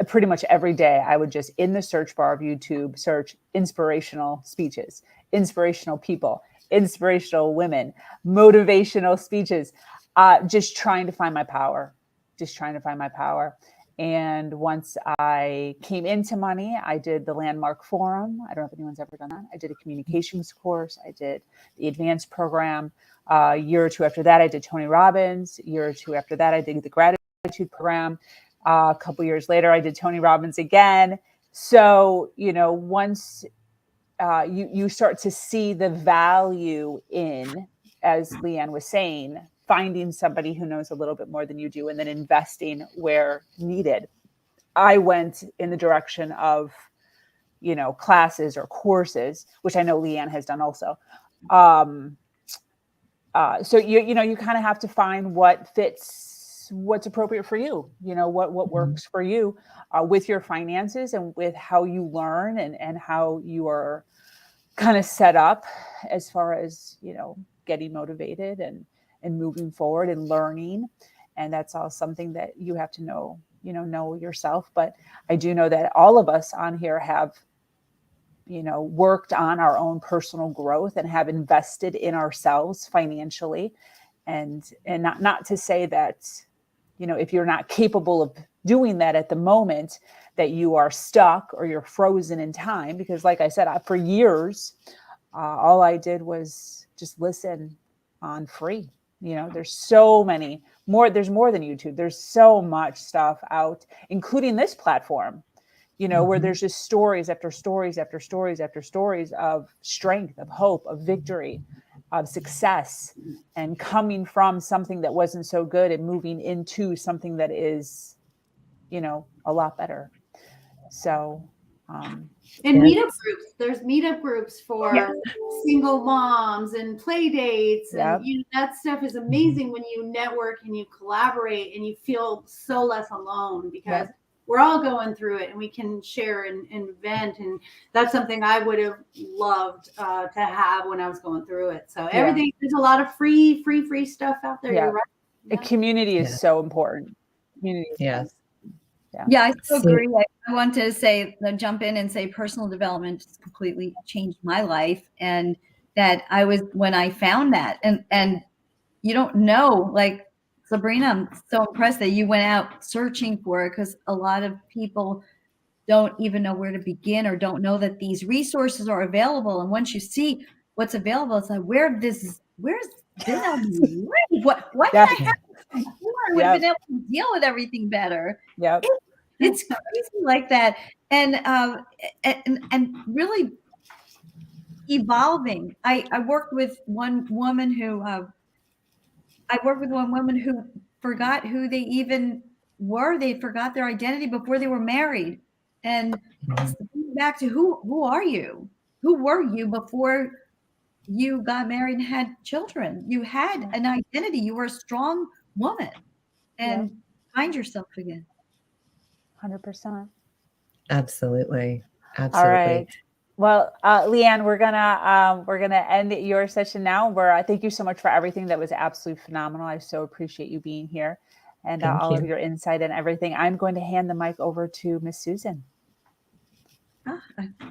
pretty much every day I would just, in the search bar of YouTube, search inspirational speeches, inspirational people, inspirational women, motivational speeches, just trying to find my power, And once I came into money, I did the Landmark Forum. I don't know if anyone's ever done that. I did a communications course. I did the advanced program. A year or two after that, I did Tony Robbins. A year or two after that, I did the gratitude program. A couple years later, I did Tony Robbins again. So, once you start to see the value in, as LeAnn was saying, finding somebody who knows a little bit more than you do and then investing where needed. I went in the direction of, classes or courses, which I know LeAnn has done also. So you kind of have to find what fits, what's appropriate for you, what works for you with your finances and with how you learn and how you are kind of set up as far as, getting motivated and moving forward and learning. And that's all something that you have to know yourself. But I do know that all of us on here have, worked on our own personal growth and have invested in ourselves financially. And not to say that, if you're not capable of doing that at the moment, that you are stuck or you're frozen in time. Because like I said, for years, all I did was just listen on free. There's so many more. There's more than YouTube. There's so much stuff out, including this platform, where there's just stories after stories after stories after stories of strength, of hope, of victory, of success, and coming from something that wasn't so good and moving into something that is, a lot better. So, and meetup groups. There's meetup groups for single moms and play dates. And that stuff is amazing when you network and you collaborate and you feel so less alone because we're all going through it and we can share and vent. And that's something I would have loved to have when I was going through it. So everything, there's a lot of free stuff out there. You're right. The community is so important. Community. Yes. Yeah, I so agree. I want to jump in and say personal development just completely changed my life. And that when I found that, and you don't know, like Sabrina, I'm so impressed that you went out searching for it because a lot of people don't even know where to begin or don't know that these resources are available. And once you see what's available, it's like, where's this? Why didn't I have this before? I would have been able to deal with everything better. Yep. It's crazy like that. And really evolving. I worked with one woman who I worked with one woman who forgot who they even were. They forgot their identity before they were married. And back to who are you? Who were you before you got married and had children? You had an identity. You were a strong woman, and find yourself again. 100%. Absolutely. All Absolutely. right. Well, LeAnn, we're gonna end your session now. Thank you so much for everything. That was absolutely phenomenal. I so appreciate you being here and all of your insight and everything. I'm going to hand the mic over to Miss Susan.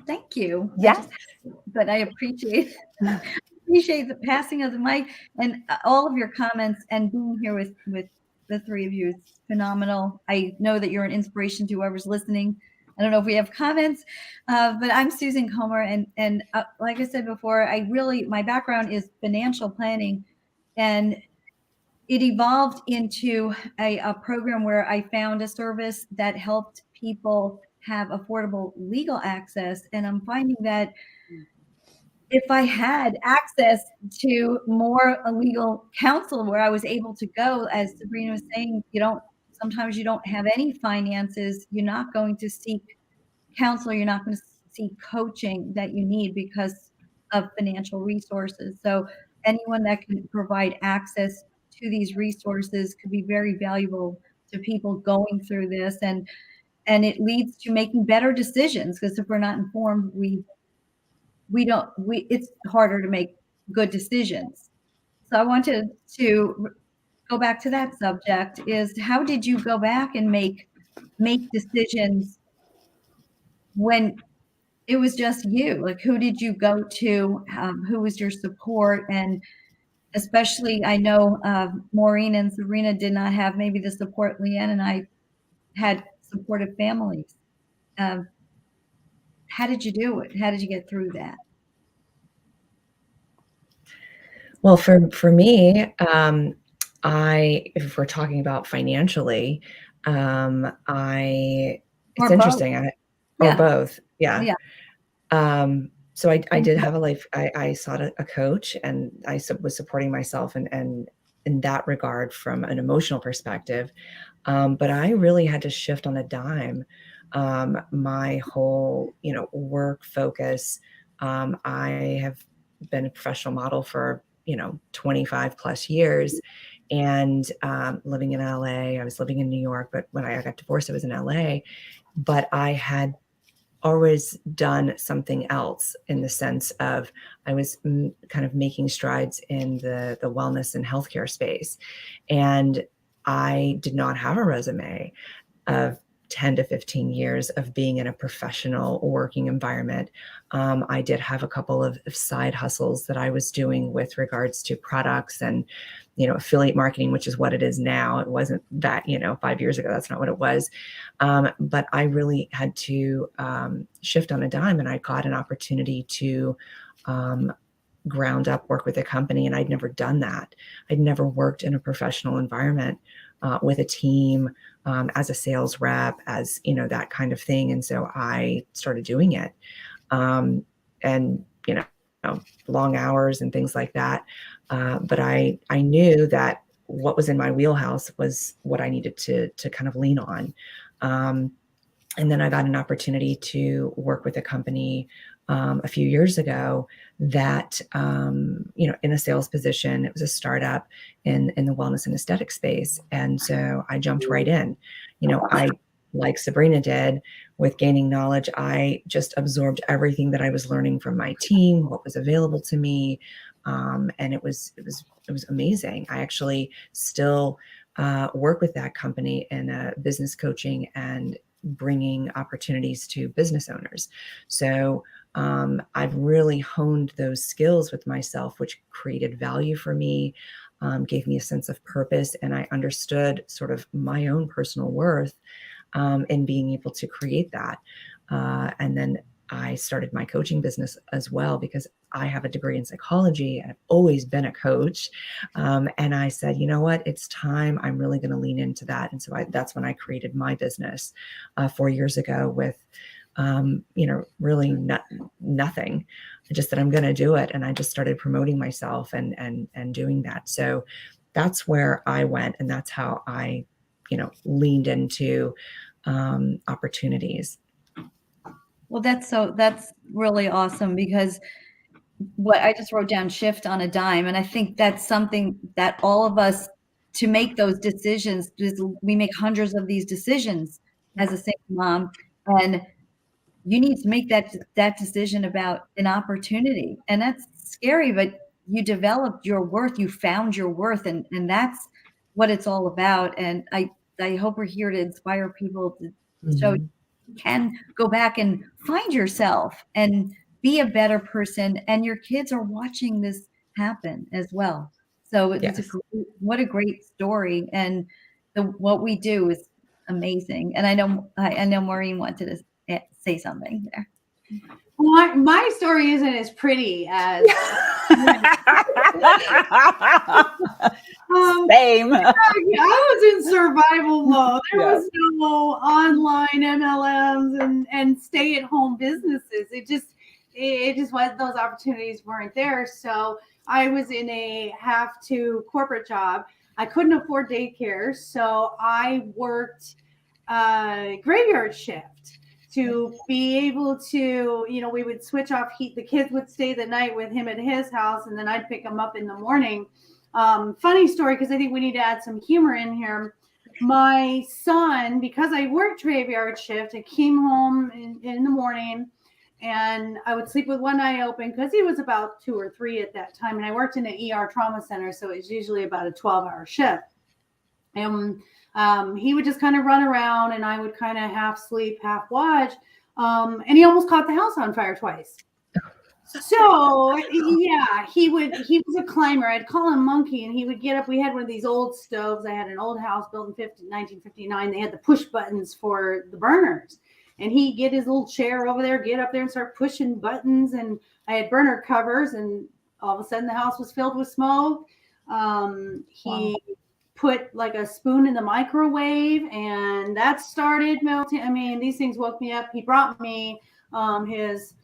Thank you. Yeah. But I appreciate the passing of the mic and all of your comments, and being here with the three of you is phenomenal. I know that you're an inspiration to whoever's listening. I don't know if we have comments, but I'm Suman Kommor, and like I said before, my background is financial planning, and it evolved into a program where I found a service that helped people have affordable legal access. And I'm finding that if I had access to more legal counsel where I was able to go, as Sabrina was saying, sometimes you don't have any finances, you're not going to seek counsel, you're not going to seek coaching that you need because of financial resources. So anyone that can provide access to these resources could be very valuable to people going through this, and it leads to making better decisions, because if we're not informed, it's harder to make good decisions. So I wanted to go back to that subject, is how did you go back and make decisions when it was just you? Like, who did you go to? Who was your support? And especially, I know Maureen and Sabrina did not have maybe the support LeAnn and I had, supportive families. How did you do it? How did you get through that? Well, for me, if we're talking about financially, it's interesting. Or both. Yeah. So I did have a life. I sought a coach, and I was supporting myself and in that regard from an emotional perspective. But I really had to shift on a dime. My whole, work focus. I have been a professional model for 25 plus years, and living in LA. I was living in New York, but when I got divorced, I was in LA. But I had always done something else, in the sense of I was kind of making strides in the wellness and healthcare space. And I did not have a resume of 10 to 15 years of being in a professional working environment. I did have a couple of side hustles that I was doing with regards to products and, affiliate marketing, which is what it is now. It wasn't that, 5 years ago, that's not what it was. But I really had to shift on a dime, and I got an opportunity to ground up work with a company. And I'd never done that. I'd never worked in a professional environment with a team, as a sales rep, as, that kind of thing. And so I started doing it. And, long hours and things like that. But I knew that what was in my wheelhouse was what I needed to kind of lean on. And then I got an opportunity to work with a company a few years ago that, in a sales position. It was a startup in the wellness and aesthetic space. And so I jumped right in. I, like Sabrina did with gaining knowledge, I just absorbed everything that I was learning from my team, what was available to me. And it was amazing. I actually still work with that company in business coaching and bringing opportunities to business owners. So I've really honed those skills with myself, which created value for me, gave me a sense of purpose, and I understood sort of my own personal worth in being able to create that. And then I started my coaching business as well, because I have a degree in psychology and I've always been a coach. And I said, you know what, it's time. I'm really going to lean into that. And so that's when I created my business 4 years ago with, really nothing, just that I'm going to do it. And I just started promoting myself and doing that. So that's where I went, and that's how I, leaned into opportunities. Well, that's really awesome, because what I just wrote down, shift on a dime. And I think that's something that all of us, to make those decisions, because we make hundreds of these decisions as a single mom, and you need to make that decision about an opportunity. And that's scary, but you developed your worth, you found your worth, and that's what it's all about. And I hope we're here to inspire people to show you can go back and find yourself and be a better person. And your kids are watching this happen as well. So it's what a great story. And what we do is amazing. And I know Maureen wanted to say something there. My story isn't as pretty as same. I was in survival mode. There was no online MLMs and stay-at-home businesses. It just was, those opportunities weren't there. So I was in a corporate job. I couldn't afford daycare, so I worked graveyard shift to be able to, we would switch off heat. The kids would stay the night with him at his house, and then I'd pick them up in the morning. Funny story, because I think we need to add some humor in here. My son, because I worked graveyard shift, I came home in the morning, and I would sleep with one eye open because he was about 2 or 3 at that time. And I worked in an ER trauma center, so it was usually about a 12-hour shift. And he would just kind of run around, and I would kind of half sleep, half watch. And he almost caught the house on fire twice. So yeah, he was a climber. I'd call him Monkey, and he would get up. We had one of these old stoves. I had an old house built in 1959. They had the push buttons for the burners, and he'd get his little chair over there, get up there and start pushing buttons. And I had burner covers, and all of a sudden the house was filled with smoke. He put like a spoon in the microwave, and that started melting. I mean, these things woke me up. He brought me his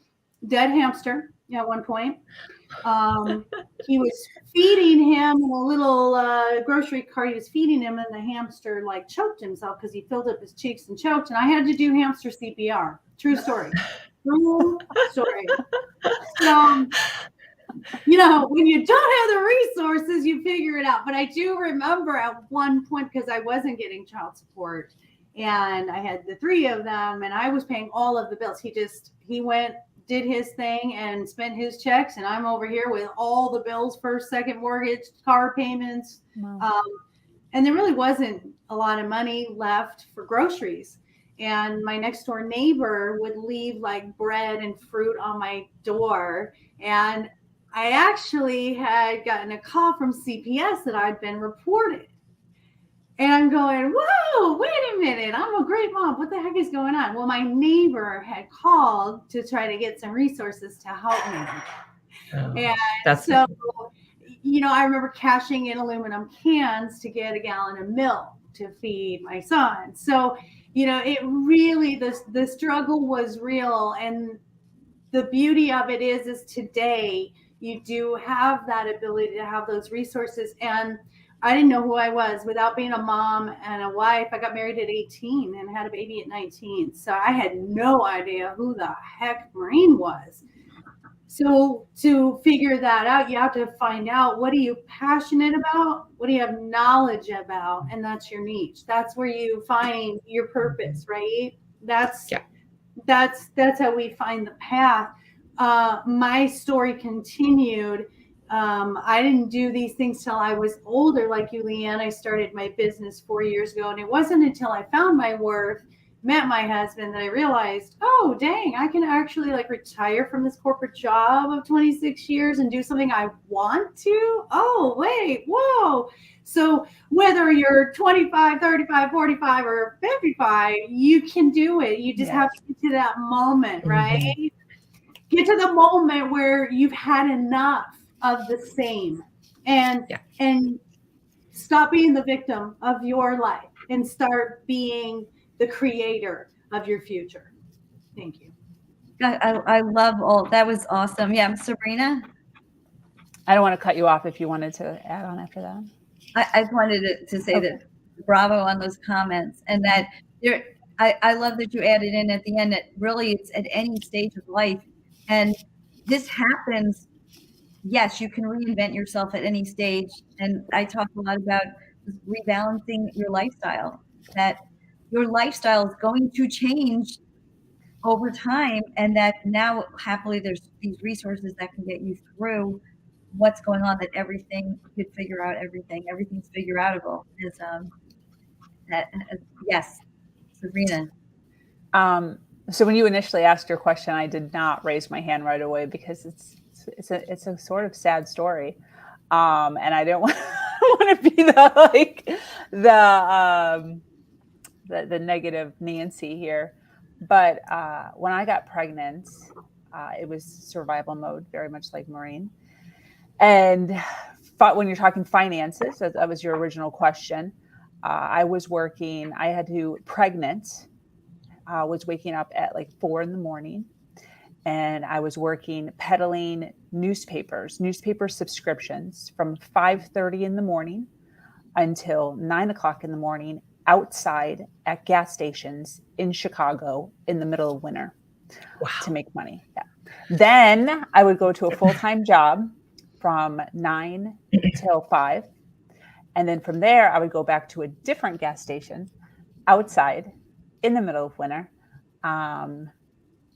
dead hamster at one point. He was feeding him in a little grocery cart. He was feeding him, and the hamster like choked himself because he filled up his cheeks and choked. And I had to do hamster CPR. True story. True story. So, when you don't have the resources, you figure it out. But I do remember at one point, because I wasn't getting child support, and I had the 3 of them, and I was paying all of the bills. He went, did his thing, and spent his checks, and I'm over here with all the bills, first, second mortgage, car payments. Wow. And there really wasn't a lot of money left for groceries. And my next door neighbor would leave like bread and fruit on my door. And I actually had gotten a call from CPS that I'd been reported. And I'm going, whoa, wait a minute. I'm a great mom. What the heck is going on? Well, my neighbor had called to try to get some resources to help me. And so, I remember cashing in aluminum cans to get a gallon of milk to feed my son. So, it really, the struggle was real. And the beauty of it is today, you do have that ability to have those resources. And I didn't know who I was without being a mom and a wife. I got married at 18 and had a baby at 19. So I had no idea who the heck Maureen was. So to figure that out, you have to find out, what are you passionate about? What do you have knowledge about? And that's your niche. That's where you find your purpose, right? That's how we find the path. My story continued. I didn't do these things till I was older, like you, LeAnn. I started my business 4 years ago, and it wasn't until I found my worth, met my husband, that I realized, oh, dang, I can actually retire from this corporate job of 26 years and do something I want to. Oh, wait, whoa. So whether you're 25, 35, 45, or 55, you can do it. You just have to get to that moment, right? Get to the moment where you've had enough of the same, and stop being the victim of your life and start being the creator of your future. Thank you. I love all that. Was awesome. Yeah, Sabrina. I don't want to cut you off if you wanted to add on after that. I just wanted to say that bravo on those comments, and that I love that you added in at the end that really it's at any stage of life. And this happens. Yes, you can reinvent yourself at any stage. And I talk a lot about rebalancing your lifestyle, that your lifestyle is going to change over time, and that now happily there's these resources that can get you through what's going on, that everything you could figure out everything's figure outable is yes, Sabrina. So when you initially asked your question, I did not raise my hand right away because it's a sort of sad story, and I don't want to be the negative Nancy here. But when I got pregnant, it was survival mode, very much like Maureen. And when you're talking finances, that was your original question. I was working. I had to pregnant. Was waking up at like 4 a.m. and I was working peddling newspaper subscriptions from 5:30 in the morning until 9 o'clock in the morning outside at gas stations in Chicago in the middle of winter. Wow. To make money. Yeah. Then I would go to a full-time job from 9 till 5. And then from there, I would go back to a different gas station outside in the middle of winter,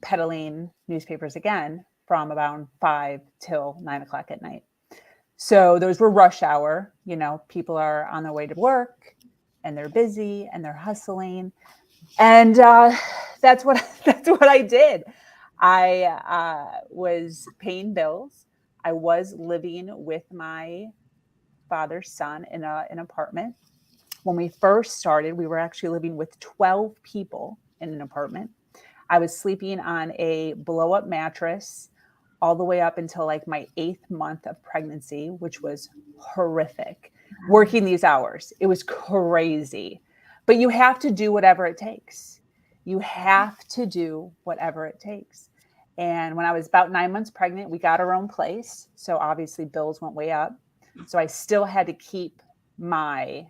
peddling newspapers again from about 5 till 9 o'clock at night. So those were rush hour. You know, people are on their way to work and they're busy and they're hustling. And that's what I did. I was paying bills. I was living with my father's son in an apartment. When we first started, we were actually living with 12 people in an apartment. I was sleeping on a blow-up mattress all the way up until like my 8th month of pregnancy, which was horrific. Working these hours, it was crazy. But you have to do whatever it takes. You have to do whatever it takes. And when I was about 9 months pregnant, we got our own place. So obviously bills went way up. So I still had to keep my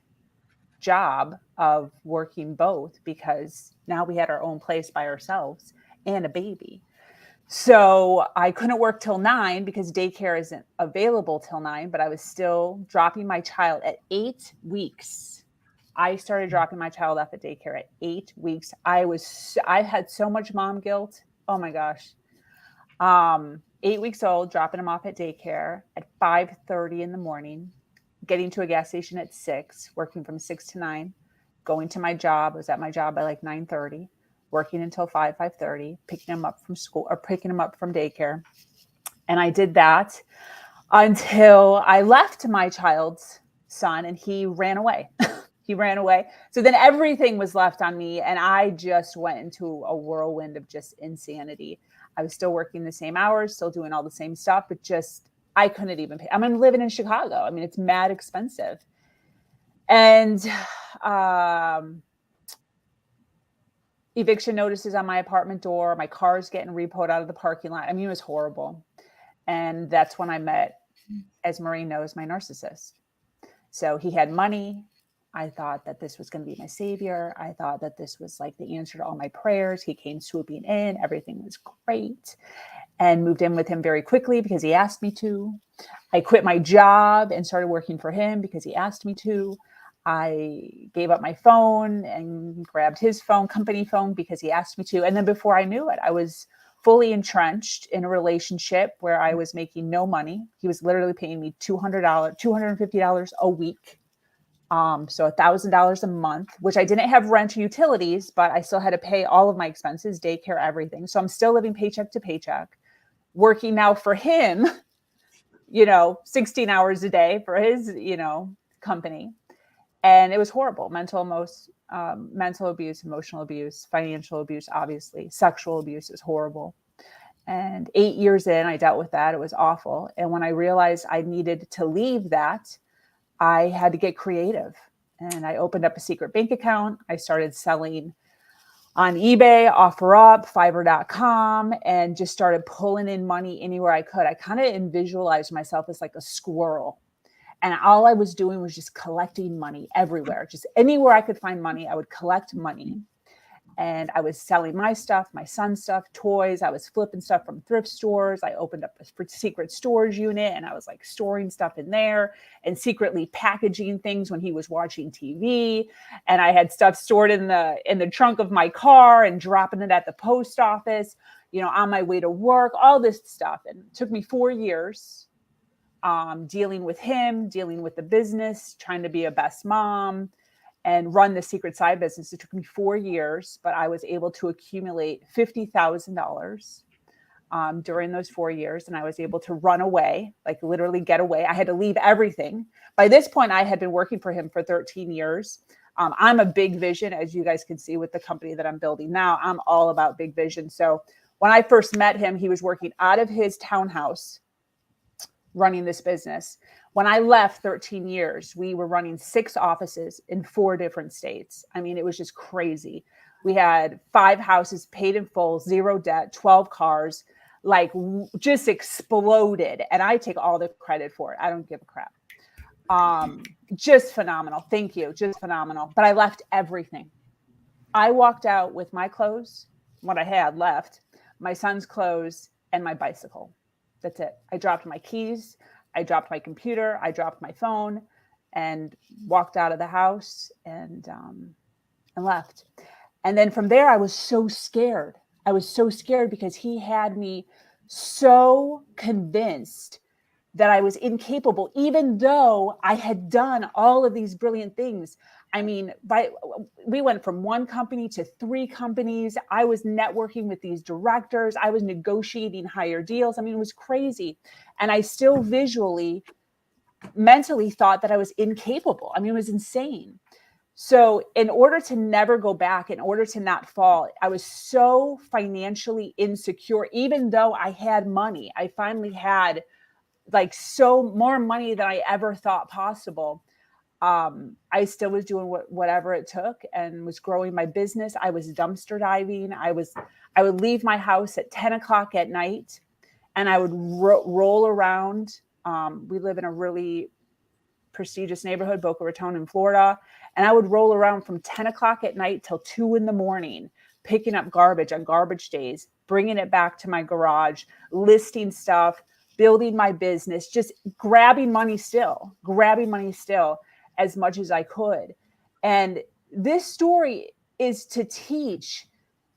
job of working both because now we had our own place by ourselves and a baby. So I couldn't work till 9 because daycare isn't available till 9, but I was still dropping my child at 8 weeks. I started dropping my child off at daycare at 8 weeks. I had so much mom guilt. Oh my gosh. 8 weeks old, dropping him off at daycare at 5:30 in the morning, getting to a gas station at 6, working from 6 to 9, going to my job. I was at my job by like 9:30, working until 5:30, picking him up from school or picking him up from daycare. And I did that until I left my child's son and he ran away. He ran away. So then everything was left on me and I just went into a whirlwind of just insanity. I was still working the same hours, still doing all the same stuff, but just, I couldn't even pay. I'm living in Chicago. I mean, it's mad expensive. And eviction notices on my apartment door. My car's getting repoed out of the parking lot. I mean, it was horrible. And that's when I met, as Maureen knows, my narcissist. So he had money. I thought that this was going to be my savior. I thought that this was like the answer to all my prayers. He came swooping in. Everything was great. And moved in with him very quickly because he asked me to. I quit my job and started working for him because he asked me to. I gave up my phone and grabbed his phone, company phone, because he asked me to. And then before I knew it, I was fully entrenched in a relationship where I was making no money. He was literally paying me $200, $250 a week. So $1,000 a month, which I didn't have rent or utilities, but I still had to pay all of my expenses, daycare, everything. So I'm still living paycheck to paycheck, working now for him, 16 hours a day for his, company. And it was horrible. Mental abuse, emotional abuse, financial abuse, obviously, sexual abuse is horrible. And 8 years in, I dealt with that. It was awful. And when I realized I needed to leave that, I had to get creative. And I opened up a secret bank account. I started selling on eBay, OfferUp, Fiverr.com, and just started pulling in money anywhere I could. I kind of visualized myself as like a squirrel. And all I was doing was just collecting money everywhere. Just anywhere I could find money, I would collect money. And I was selling my stuff, my son's stuff, toys. I was flipping stuff from thrift stores. I opened up a secret storage unit and I was like storing stuff in there and secretly packaging things when he was watching TV. And I had stuff stored in the trunk of my car and dropping it at the post office, you know, on my way to work, all this stuff. And it took me 4 years dealing with him, dealing with the business, trying to be a best mom, and run the secret side business. It took me 4 years, but I was able to accumulate $50,000 during those 4 years. And I was able to run away, like literally get away. I had to leave everything. By this point, I had been working for him for 13 years. I'm a big vision, as you guys can see with the company that I'm building now. I'm all about big vision. So when I first met him, he was working out of his townhouse running this business. When I left 13 years, we were running 6 offices in 4 different states. I mean, it was just crazy. We had 5 houses paid in full, 0 debt, 12 cars, like just exploded. And I take all the credit for it. I don't give a crap. Just phenomenal. Thank you. Just phenomenal. But I left everything. I walked out with my clothes, what I had left, my son's clothes, and my bicycle. That's it. I dropped my keys. I dropped my computer, I dropped my phone, and walked out of the house and left. And then from there, I was so scared. I was so scared because he had me so convinced that I was incapable, even though I had done all of these brilliant things. I mean, we went from 1 company to 3 companies. I was networking with these directors. I was negotiating higher deals. I mean, it was crazy. And I still mentally thought that I was incapable. I mean, it was insane. So in order to never go back, in order to not fall, I was so financially insecure, even though I had money. I finally had like so more money than I ever thought possible. I still was doing whatever it took and was growing my business. I was dumpster diving. I would leave my house at 10 o'clock at night and I would roll around. We live in a really prestigious neighborhood, Boca Raton in Florida. And I would roll around from 10 o'clock at night till 2 in.the.morning, picking up garbage on garbage days, bringing it back to my garage, listing stuff, building my business, just grabbing money still as much as I could. And this story is to teach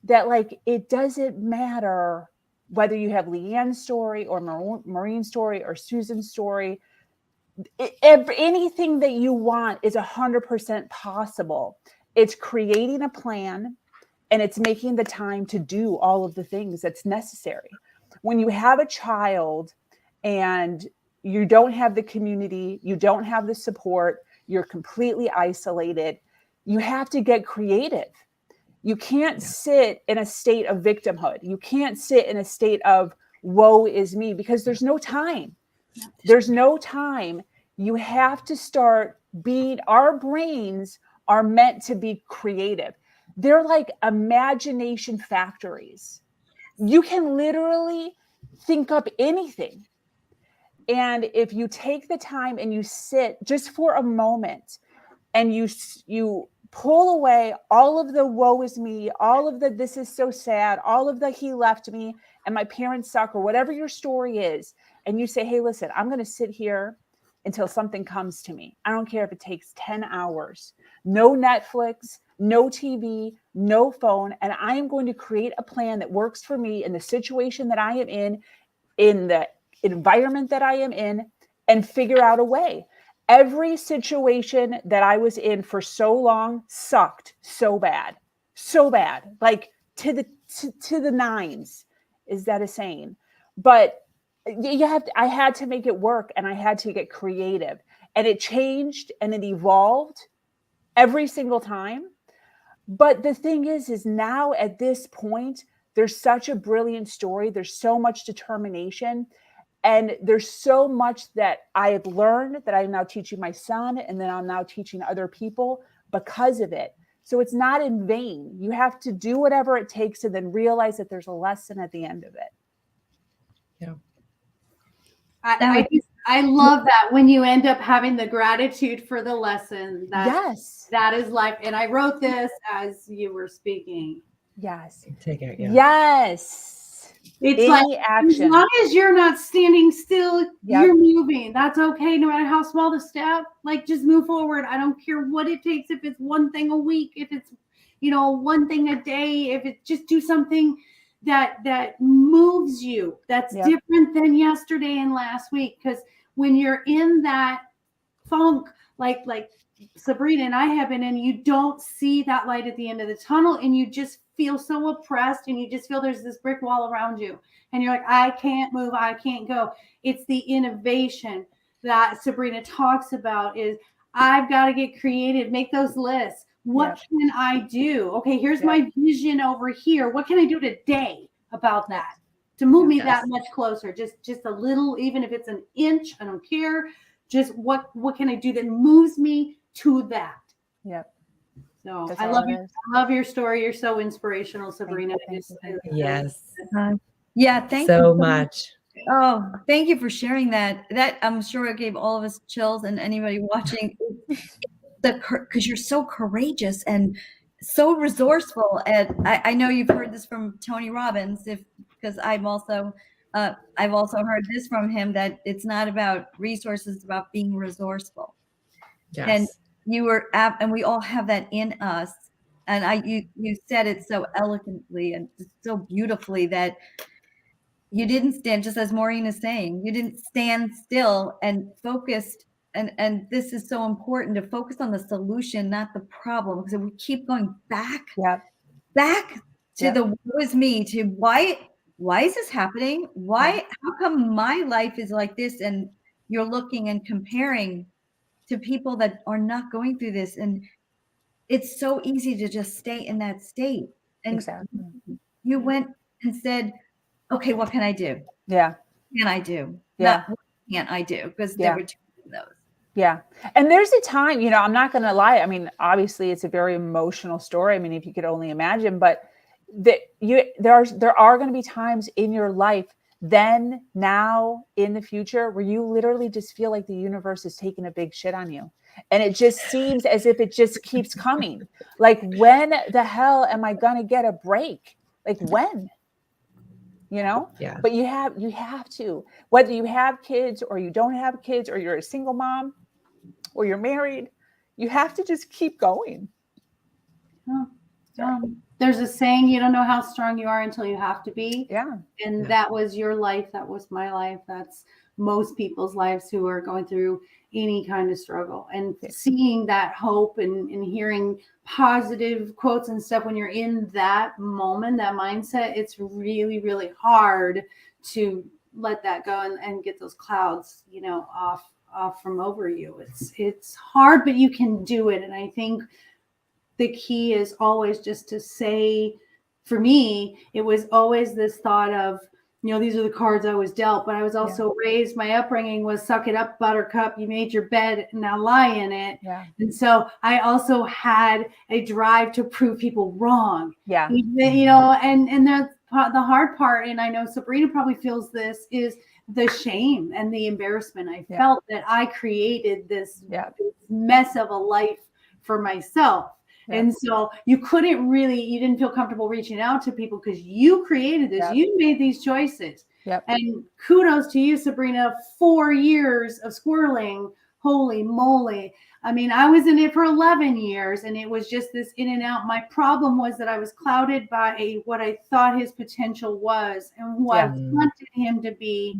that, like, it doesn't matter whether you have LeAnn's story or Maureen's story or Susan's story. Anything that you want is 100% possible. It's creating a plan and it's making the time to do all of the things that's necessary. When you have a child and you don't have the community, you don't have the support, you're completely isolated, you have to get creative. You can't sit in a state of victimhood. You can't sit in a state of woe is me, because there's no time. There's no time. You have to start being, our brains are meant to be creative. They're like imagination factories. You can literally think up anything. And if you take the time and you sit just for a moment and you pull away all of the woe is me, all of the this is so sad, all of the he left me and my parents suck, or whatever your story is, and you say, hey, listen, I'm going to sit here until something comes to me. I don't care if it takes 10 hours, no Netflix, no TV, no phone, and I am going to create a plan that works for me in the situation that I am in the environment that I am in, and figure out a way. Every situation that I was in for so long sucked so bad, like to the nines. Is that a saying? But I had to make it work, and I had to get creative, and it changed and it evolved every single time. But the thing is now at this point, there's such a brilliant story. There's so much determination. And there's so much that I have learned that I'm now teaching my son, and then I'm now teaching other people because of it. So it's not in vain. You have to do whatever it takes and then realize that there's a lesson at the end of it. Yeah. I I love that when you end up having the gratitude for the lesson. Yes. That is life. And I wrote this as you were speaking. Yes. Take it. Yeah. Yes. It's Any like, as action. long as you're not standing still, Yep. you're moving. That's okay. No matter how small the step, like just move forward. I don't care what it takes. If it's one thing a week, if it's, one thing a day, if it's just do something that moves you, that's Yep. different than yesterday and last week. Because when you're in that funk, like Sabrina and I have been in, you don't see that light at the end of the tunnel, and you just feel so oppressed, and you just feel there's this brick wall around you, and you're like, I can't move, I can't go. It's the innovation that Sabrina talks about is I've got to get creative, make those lists. What can I do? Okay, here's my vision over here. What can I do today about that to move me that much closer? Just a little, even if it's an inch, I don't care. Just what can I do that moves me to that? Yep. So That's I all love it you. is. I love your story. You're so inspirational, Sabrina. Thank you. Yes. Yeah, thank you So much. Oh, thank you for sharing that. That I'm sure it gave all of us chills and anybody watching. Because you're so courageous and so resourceful. And I know you've heard this from Tony Robbins, because I've also heard this from him, that it's not about resources, it's about being resourceful. Yes. And you were and we all have that in us. And you said it so eloquently and so beautifully that you didn't stand, just as Maureen is saying, you didn't stand still and focused. And this is so important, to focus on the solution, not the problem, because we keep going back to the woe is me, to why is this happening? How come my life is like this? And you're looking and comparing to people that are not going through this. And it's so easy to just stay in that state. And Exactly. you went and said, okay, what can I do? Yeah. What can I do? Yeah. Not what can't I do? Because there were two of those. Yeah. And there's a time, I'm not going to lie. I mean, obviously it's a very emotional story. I mean, if you could only imagine, but there are going to be times in your life, then, now, in the future, where you literally just feel like the universe is taking a big shit on you. And it just seems as if it just keeps coming. Like, when the hell am I going to get a break? Like, when? Yeah. But you have to, whether you have kids or you don't have kids, or you're a single mom or you're married, you have to just keep going. There's a saying, you don't know how strong you are until you have to be. Yeah. And that was your life. That was my life. That's most people's lives who are going through any kind of struggle, and seeing that hope and hearing positive quotes and stuff when you're in that moment, that mindset, it's really, really hard to let that go and get those clouds, off from over you. It's hard, but you can do it. And I think the key is always just to say, for me, it was always this thought of, these are the cards I was dealt, but I was also raised, my upbringing was suck it up, buttercup. You made your bed, now lie in it. Yeah. And so I also had a drive to prove people wrong. Yeah. And that's the hard part. And I know Sabrina probably feels this, is the shame and the embarrassment. I felt that I created this mess of a life for myself. Yeah. And so you didn't feel comfortable reaching out to people because you created this, you made these choices. And kudos to you, Sabrina, 4 years of squirreling. Holy moly. I mean, I was in it for 11 years and it was just this in and out. My problem was that I was clouded by what I thought his potential was and who I wanted him to be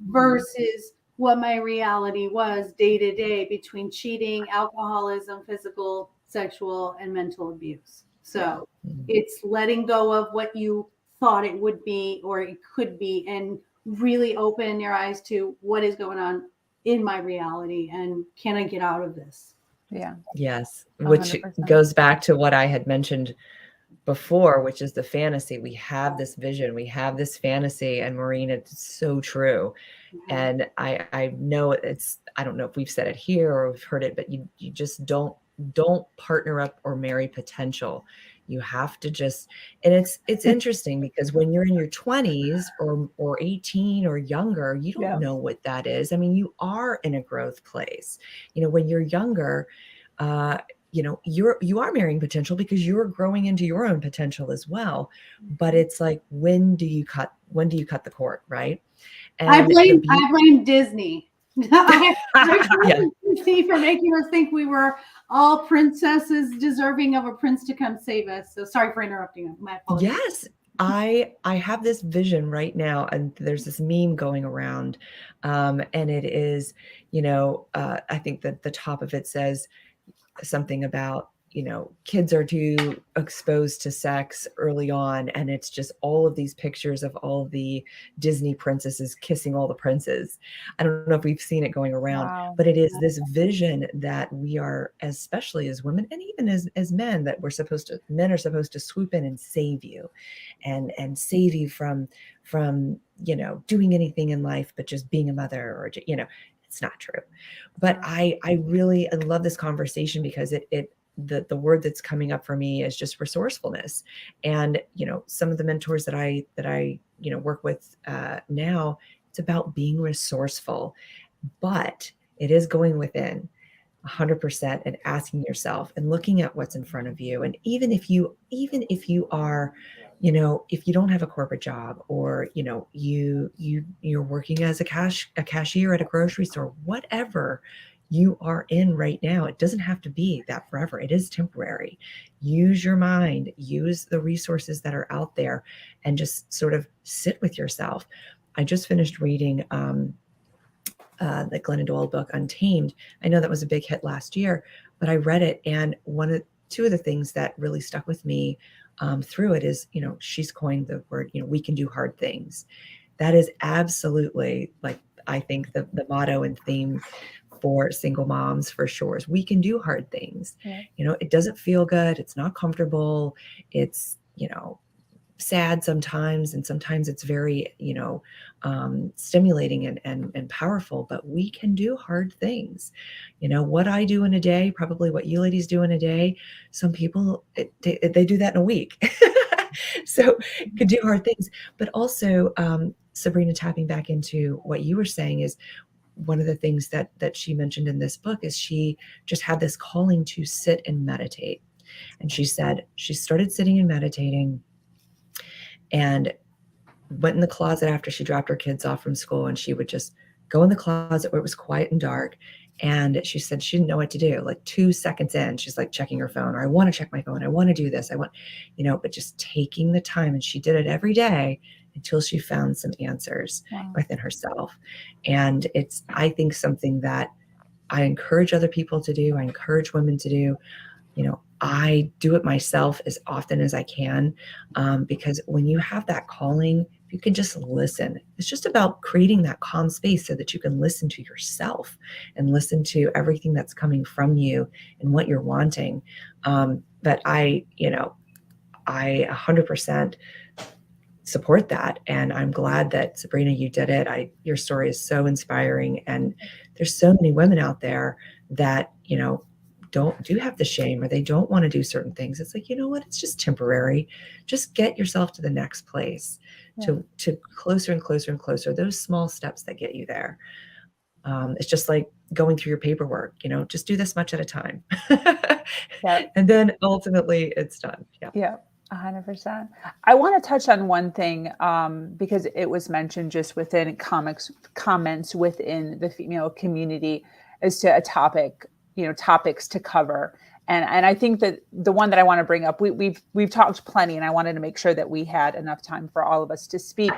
versus what my reality was day to day, between cheating, alcoholism, physical, sexual, and mental abuse. So it's letting go of what you thought it would be or it could be, and really open your eyes to what is going on in my reality, and can I get out of this? Yeah. Yes. Which 100%. Goes back to what I had mentioned before, which is the fantasy. We have this vision, we have this fantasy, and Maureen, it's so true. And I know I don't know if we've said it here or we've heard it, but you just don't don't partner up or marry potential. You have to just, and it's interesting because when you're in your 20s or 18 or younger, you don't Yeah. know what that is. I mean, you are in a growth place. You know, when you're younger, you know, you are marrying potential because you're growing into your own potential as well. But it's like, when do you cut the cord, right? I And blame Disney. I Yeah. blame Disney for making us think we were all princesses deserving of a prince to come save us. So sorry for interrupting. My apologies. Yes, I have this vision right now, and there's this meme going around, and it is, you know, I think that the top of it says something about, you know, kids are too exposed to sex early on, and it's just all of these pictures of all of the Disney princesses kissing all the princes. I don't know if we've seen it going around, Wow. but it is this vision that we are, especially as women and even as men, that men are supposed to swoop in and save you and save you from, you know, doing anything in life but just being a mother, or, you know, it's not true. But I love this conversation because the word that's coming up for me is just resourcefulness. And, you know, some of the mentors that I you know, work with now, it's about being resourceful, but it is going within 100% and asking yourself and looking at what's in front of you. And even if you are, you know, if you don't have a corporate job, or, you know, you're working as a cashier at a grocery store, whatever you are in right now, it doesn't have to be that forever. It is temporary. Use your mind, use the resources that are out there, and just sort of sit with yourself. I just finished reading the Glennon Doyle book, Untamed. I know that was a big hit last year, but I read it, and two of the things that really stuck with me through it is, you know, she's coined the word, you know, we can do hard things. That is absolutely, like, I think the motto and theme for single moms for sure is we can do hard things. Yeah. You know, it doesn't feel good. It's not comfortable. It's, you know, sad sometimes, and sometimes it's very, you know, stimulating and powerful, but we can do hard things. You know, what I do in a day, probably what you ladies do in a day, some people, they do that in a week. So could do hard things. But also, Sabrina, tapping back into what you were saying, is one of the things that she mentioned in this book is she just had this calling to sit and meditate. And she said she started sitting and meditating, and went in the closet after she dropped her kids off from school, and she would just go in the closet where it was quiet and dark. And she said she didn't know what to do. Like 2 seconds in, she's like checking her phone, or I want to check my phone. I want to do this. I want, you know, but just taking the time. And she did it every day until she found some answers within herself. And it's, I think, something that I encourage other people to do. I encourage women to do. You know, I do it myself as often as I can, because when you have that calling, you can just listen. It's just about creating that calm space so that you can listen to yourself and listen to everything that's coming from you and what you're wanting. But I 100% support that. And I'm glad that, Sabrina, you did it. Your story is so inspiring. And there's so many women out there that, you know, do have the shame, or they don't want to do certain things. It's like, you know what, it's just temporary. Just get yourself to the next place, to closer and closer and closer, those small steps that get you there. It's just like going through your paperwork, you know, just do this much at a time. And then ultimately it's done. Yeah. 100%. I want to touch on one thing, because it was mentioned just within comments within the female community as to a topic, you know, topics to cover. And I think that the one that I want to bring up, we've talked plenty, and I wanted to make sure that we had enough time for all of us to speak.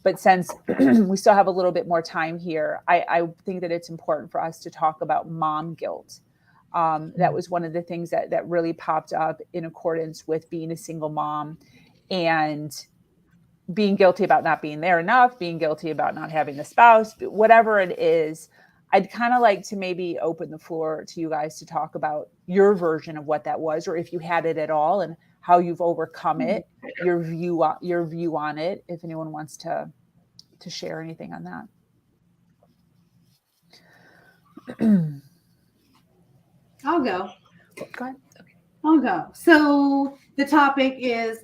But since we still have a little bit more time here, I think that it's important for us to talk about mom guilt. That was one of the things that really popped up in accordance with being a single mom, and being guilty about not being there enough, being guilty about not having a spouse, whatever it is. I'd kind of like to maybe open the floor to you guys to talk about your version of what that was, or if you had it at all, and how you've overcome it, your view on it, if anyone wants to share anything on that. I'll go. Go ahead. I'll go. So the topic is,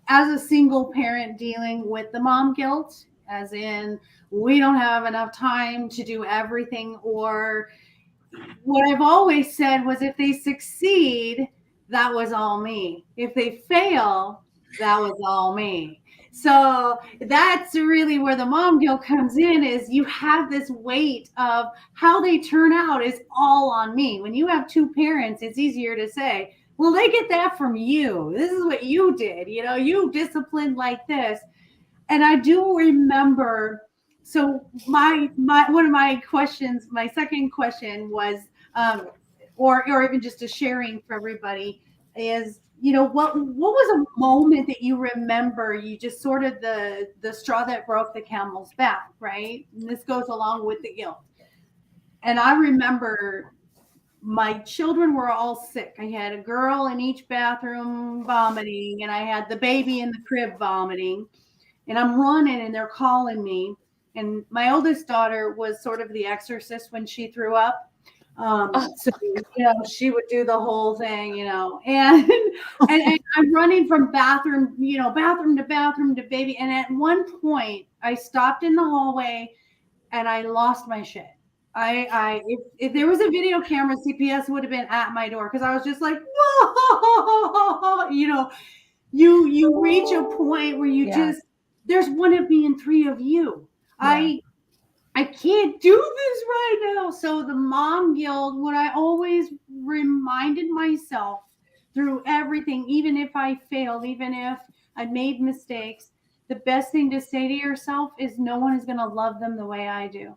as a single parent, dealing with the mom guilt, as in we don't have enough time to do everything. Or what I've always said was, if they succeed, that was all me. If they fail, that was all me. So that's really where the mom guilt comes in, is you have this weight of how they turn out is all on me. When you have two parents, it's easier to say, well, they get that from you. This is what you did. You disciplined like this. And I do remember, so my one of my questions, my second question was, or even just a sharing for everybody, is, what was a moment that you remember, you just sort of the straw that broke the camel's back, right? And this goes along with the guilt. And I remember my children were all sick. I had a girl in each bathroom vomiting, and I had the baby in the crib vomiting, and I'm running and they're calling me. And my oldest daughter was sort of the exorcist when she threw up. So, she would do the whole thing, and I'm running from bathroom to bathroom to baby. And at one point I stopped in the hallway and I lost my shit. If there was a video camera, CPS would have been at my door, because I was just like, whoa, you reach a point where you just, there's one of me and three of you. Yeah. I can't do this right now. So the mom guilt, what I always reminded myself through everything, even if I failed, even if I made mistakes, the best thing to say to yourself is, no one is going to love them the way I do,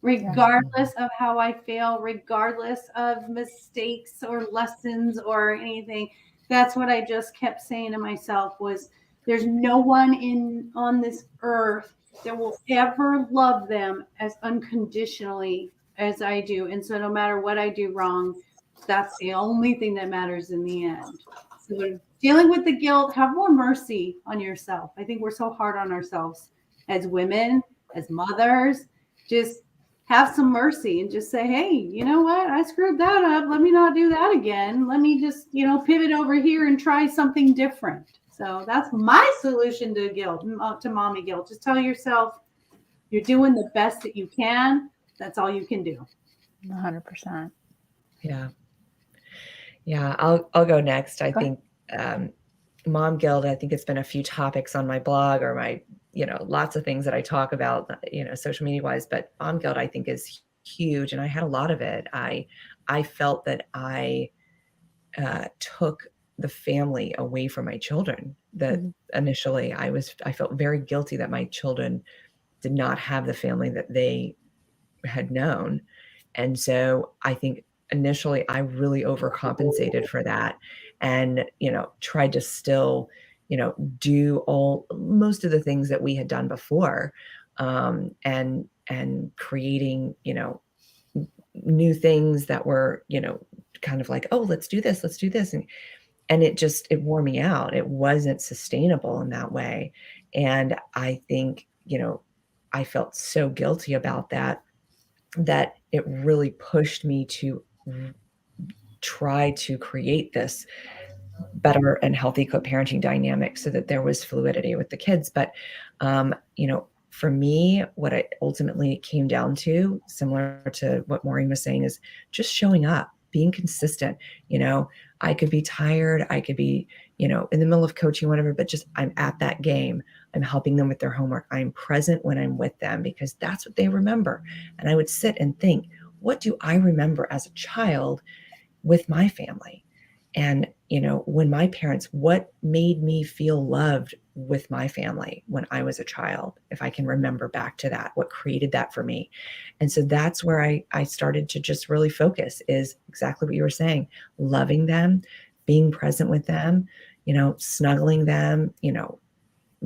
regardless of how I fail, regardless of mistakes or lessons or anything. That's what I just kept saying to myself, was there's no one on this earth that will ever love them as unconditionally as I do. And so no matter what I do wrong, that's the only thing that matters in the end. So dealing with the guilt, have more mercy on yourself. I think we're so hard on ourselves as women, as mothers. Just have some mercy and just say, hey, you know what? I screwed that up. Let me not do that again. Let me just, pivot over here and try something different. So that's my solution to guilt, to mommy guilt. Just tell yourself you're doing the best that you can. That's all you can do. 100%. Yeah. I'll go next. I think mom guilt, I think it's been a few topics on my blog or my, lots of things that I talk about, social media wise, but mom guilt I think is huge. And I had a lot of it. I felt that I took the family away from my children. That initially I felt very guilty that my children did not have the family that they had known. And so I think initially I really overcompensated for that, and, tried to still, do most of the things that we had done before, and creating, new things that were, kind of like, oh, let's do this. And it wore me out. It wasn't sustainable in that way. And I think, I felt so guilty about that it really pushed me to try to create this better and healthy co-parenting dynamic so that there was fluidity with the kids. But, for me, what it ultimately came down to, similar to what Maureen was saying, is just showing up, being consistent. I could be tired. I could be, in the middle of coaching, whatever, but just I'm at that game. I'm helping them with their homework. I'm present when I'm with them because that's what they remember. And I would sit and think, what do I remember as a child with my family? And, when my parents, what made me feel loved with my family when I was a child? If I can remember back to that, what created that for me? And so that's where I started to just really focus, is exactly what you were saying, loving them, being present with them, snuggling them,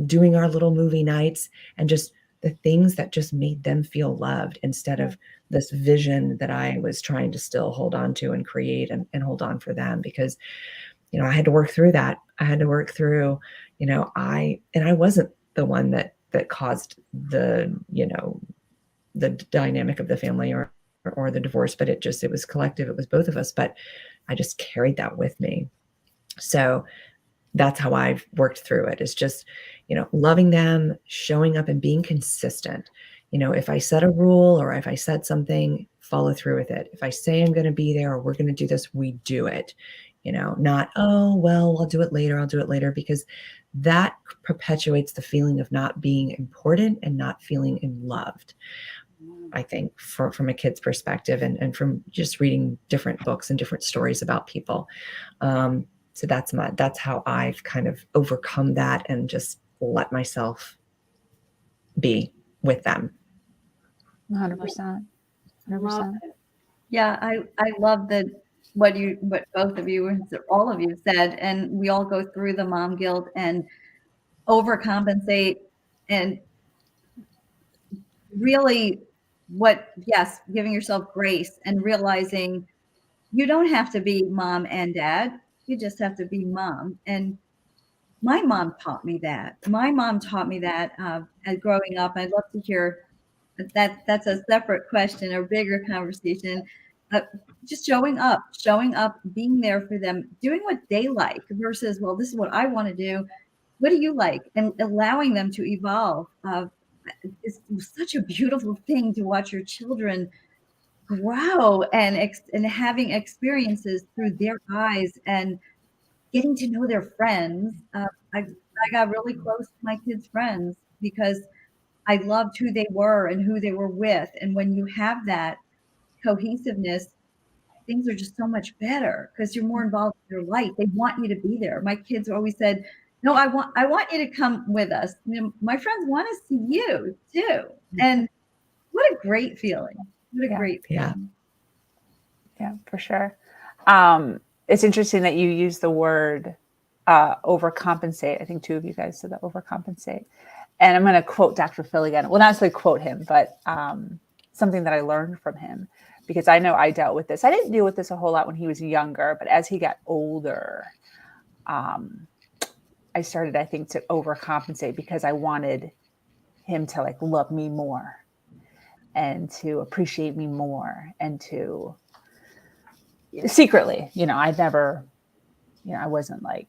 doing our little movie nights, and just the things that just made them feel loved, instead of this vision that I was trying to still hold on to and create and hold on for them. Because, I had to work through that. I had to work through, I wasn't the one that caused the, the dynamic of the family or the divorce, but it was collective. It was both of us. But, I just carried that with me. So that's how I've worked through it, is just, loving them, showing up and being consistent. If I set a rule or if I said something, follow through with it. If I say I'm going to be there or we're going to do this, we do it. Not, oh, well, I'll do it later, because that perpetuates the feeling of not being important and not feeling loved. I think from a kid's perspective and from just reading different books and different stories about people. So that's how I've kind of overcome that and just let myself be with them. 100%. 100%. Yeah, I love what both of you, all of you said, and we all go through the mom guilt and overcompensate, and really giving yourself grace and realizing you don't have to be mom and dad. You just have to be mom. And my mom taught me that. As growing up. I'd love to hear that. That's a separate question or bigger conversation. Just showing up, being there for them, doing what they like versus, well, this is what I want to do. What do you like? And allowing them to evolve. It's such a beautiful thing to watch your children grow and having experiences through their eyes and getting to know their friends. I got really close to my kids' friends because I loved who they were and who they were with. And when you have that cohesiveness, things are just so much better because you're more involved in their life. They want you to be there. My kids always said, no, I want you to come with us. My friends want to see you too. And what a great feeling. What a great feeling. Yeah, for sure. It's interesting that you use the word overcompensate. I think two of you guys said that, overcompensate. And I'm going to quote Dr. Phil again. Well, not necessarily quote him, but something that I learned from him, because I know I dealt with this. I didn't deal with this a whole lot when he was younger, but as he got older, I started, I think, to overcompensate because I wanted him to love me more and to appreciate me more and to secretly, I'd never, I wasn't I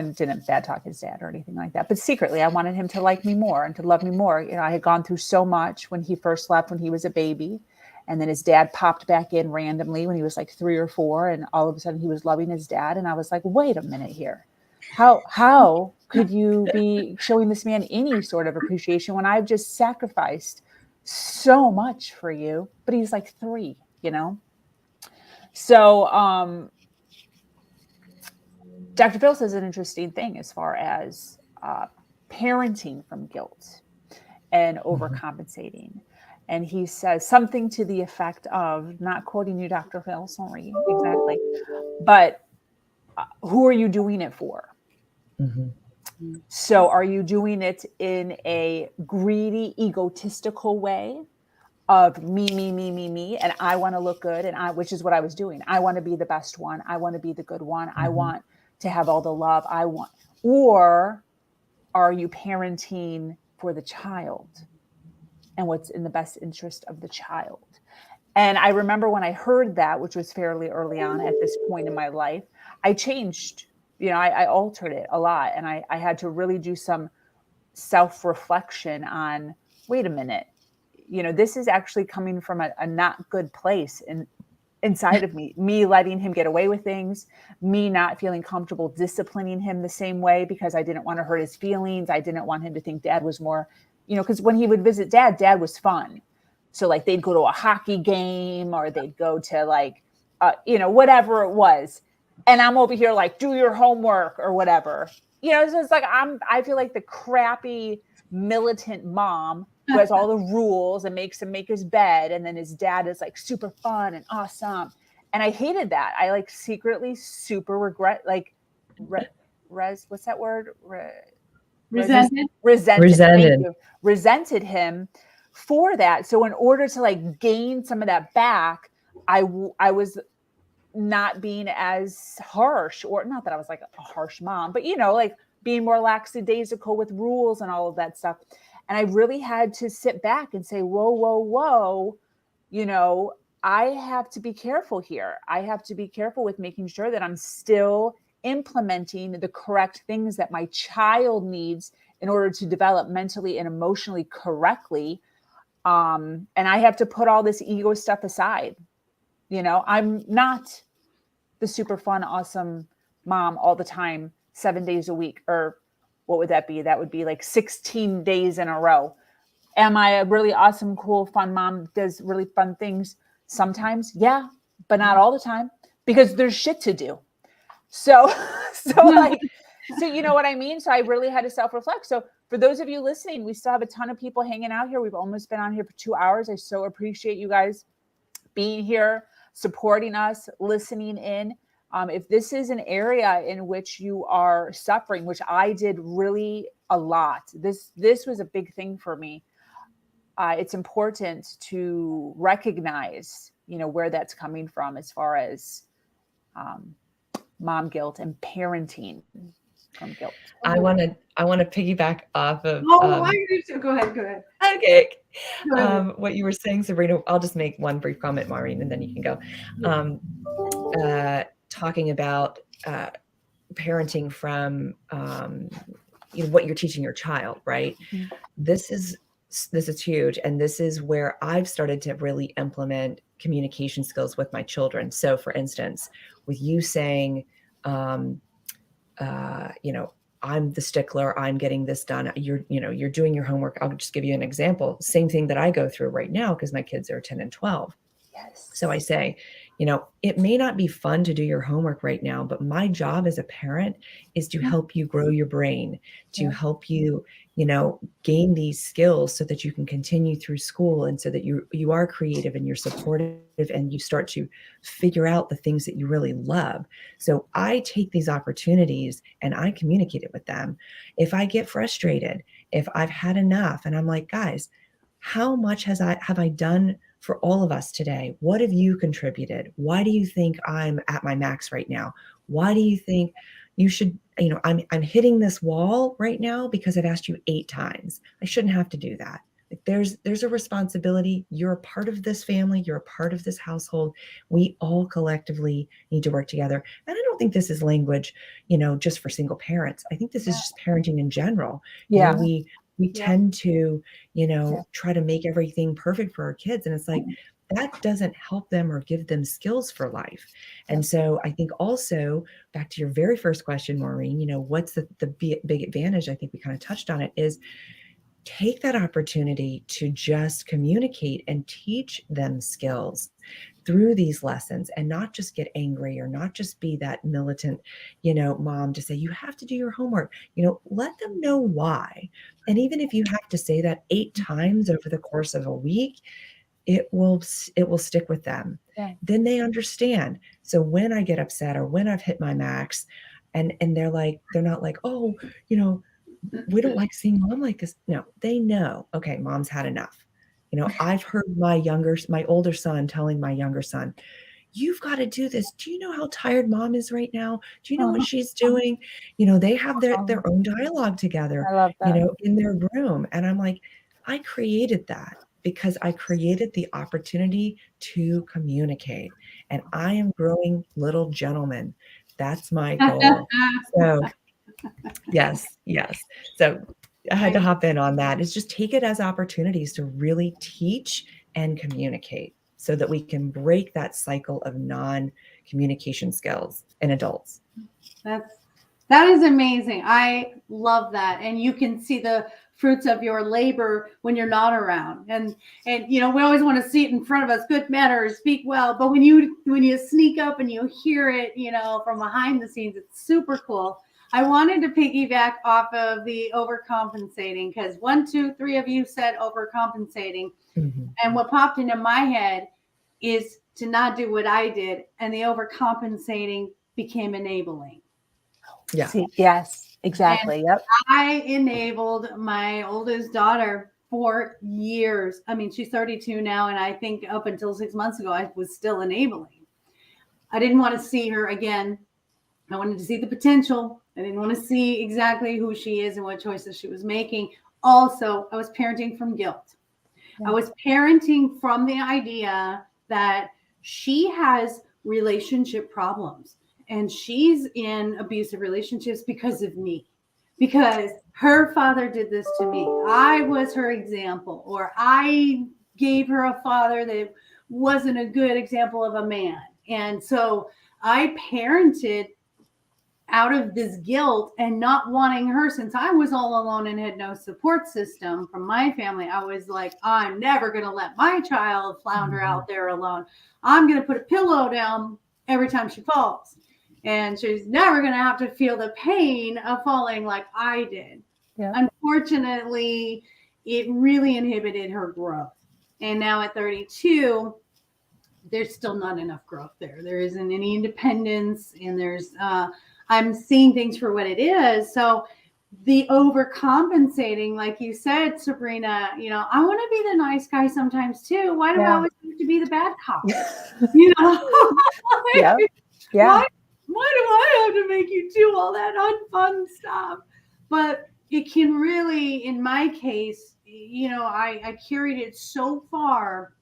didn't bad talk his dad or anything like that, but secretly I wanted him to like me more and to love me more. I had gone through so much when he first left, when he was a baby, and then his dad popped back in randomly when he was 3 or 4. And all of a sudden he was loving his dad. And I was like, wait a minute here. How could you be showing this man any sort of appreciation when I've just sacrificed so much for you? But he's 3, So Dr. Phil says an interesting thing as far as parenting from guilt and overcompensating. And he says something to the effect of, not quoting you, Dr. Phil, sorry, exactly, but who are you doing it for? Mm-hmm. So are you doing it in a greedy, egotistical way of me, and I want to look good, and which is what I was doing. I want to be the best one. I want to be the good one. Mm-hmm. I want to have all the love I want. Or are you parenting for the child and what's in the best interest of the child? And I remember when I heard that, which was fairly early on at this point in my life, I changed, I altered it a lot. And I had to really do some self-reflection on, wait a minute, this is actually coming from a not good place inside of me letting him get away with things, me not feeling comfortable disciplining him the same way because I didn't want to hurt his feelings. I didn't want him to think dad was more, because when he would visit dad was fun. So they'd go to a hockey game or they'd go to whatever it was. And I'm over here do your homework or whatever. So it's I feel like the crappy militant mom who has all the rules and makes him make his bed. And then his dad is super fun and awesome. And I hated that. I secretly super regret, what's that word? Resented him for that. So in order to gain some of that back, I was not being as harsh, or not that I was a harsh mom, but being more lackadaisical with rules and all of that stuff. And I really had to sit back and say, whoa, I have to be careful here. I have to be careful with making sure that I'm still implementing the correct things that my child needs in order to develop mentally and emotionally correctly. And I have to put all this ego stuff aside. I'm not the super fun, awesome mom all the time, 7 days a week, or what would that be? That would be like 16 days in a row. Am I a really awesome, cool, fun mom that does really fun things? Sometimes, yeah, but not all the time, because there's shit to do. So you know what I mean? So I really had to self-reflect. So for those of you listening, we still have a ton of people hanging out here. We've almost been on here for 2 hours. I so appreciate you guys being here, supporting us, listening in. If this is an area in which you are suffering, which I did really a lot, this was a big thing for me. It's important to recognize, where that's coming from as far as mom guilt and parenting from guilt. I want to piggyback off of. Go ahead. Okay. What you were saying, Sabrina. I'll just make one brief comment, Maureen, and then you can go. Talking about parenting from what you're teaching your child, right? Mm-hmm. This is huge, and this is where I've started to really implement communication skills with my children. So, for instance, with you saying, I'm the stickler, I'm getting this done. You're doing your homework. I'll just give you an example. Same thing that I go through right now because my kids are 10 and 12. Yes. So I say, it may not be fun to do your homework right now, but my job as a parent is to help you grow your brain, to help you, gain these skills so that you can continue through school, and so that you are creative and you're supportive and you start to figure out the things that you really love. So I take these opportunities and I communicate it with them. If I get frustrated, if I've had enough, and I'm like, guys, how much have I done for all of us today? What have you contributed? Why do you think I'm at my max right now? Why do you think you should, I'm hitting this wall right now because I've asked you 8 times. I shouldn't have to do that. Like there's a responsibility. You're a part of this family. You're a part of this household. We all collectively need to work together. And I don't think this is language, just for single parents. I think this is just parenting in general. Yeah. We tend to, try to make everything perfect for our kids. And it's like, that doesn't help them or give them skills for life. And so I think also back to your very first question, Maureen, what's the big advantage? I think we kind of touched on it, is take that opportunity to just communicate and teach them skills through these lessons, and not just get angry or not just be that militant, mom to say, you have to do your homework, let them know why. And even if you have to say that 8 times over the course of a week, it will stick with them. Yeah. Then they understand. So when I get upset or when I've hit my max, and they're not like, oh, we don't like seeing mom like this. No, they know, okay, mom's had enough. I've heard my older son telling my younger son, you've got to do this. Do you know how tired mom is right now? Do you know what she's doing? They have their own dialogue together, I love that. In their room. And I'm like, I created that because I created the opportunity to communicate, and I am growing little gentlemen. That's my goal. So yes. So I had to hop in on that. Is just take it as opportunities to really teach and communicate so that we can break that cycle of non-communication skills in adults. That is amazing. I love that. And you can see the fruits of your labor when you're not around. And we always want to see it in front of us, good manner, speak well. But when you sneak up and you hear it, from behind the scenes, it's super cool. I wanted to piggyback off of the overcompensating, because 1, 2, 3 of you said overcompensating. Mm-hmm. And what popped into my head is to not do what I did. And the overcompensating became enabling. Yeah. See, yes, exactly. And I enabled my oldest daughter for years. I mean, she's 32 now. And I think up until 6 months ago, I was still enabling. I didn't want to see her again. I wanted to see the potential. I didn't want to see exactly who she is and what choices she was making. Also, I was parenting from guilt. Yeah. I was parenting from the idea that she has relationship problems, and she's in abusive relationships because of me, because her father did this to me. I was her example, or I gave her a father that wasn't a good example of a man. And so I parented out of this guilt and not wanting her, since I was all alone and had no support system from my family. I was like, I'm never going to let my child flounder out there alone. I'm going to put a pillow down every time she falls. And she's never going to have to feel the pain of falling like I did. Yeah. Unfortunately, it really inhibited her growth. And now at 32, there's still not enough growth there. There isn't any independence, and I'm seeing things for what it is. So the overcompensating, like you said, Sabrina, I want to be the nice guy sometimes too. Why do I always have to be the bad cop? Yeah. Why do I have to make you do all that unfun stuff? But it can really, in my case, I carried it so far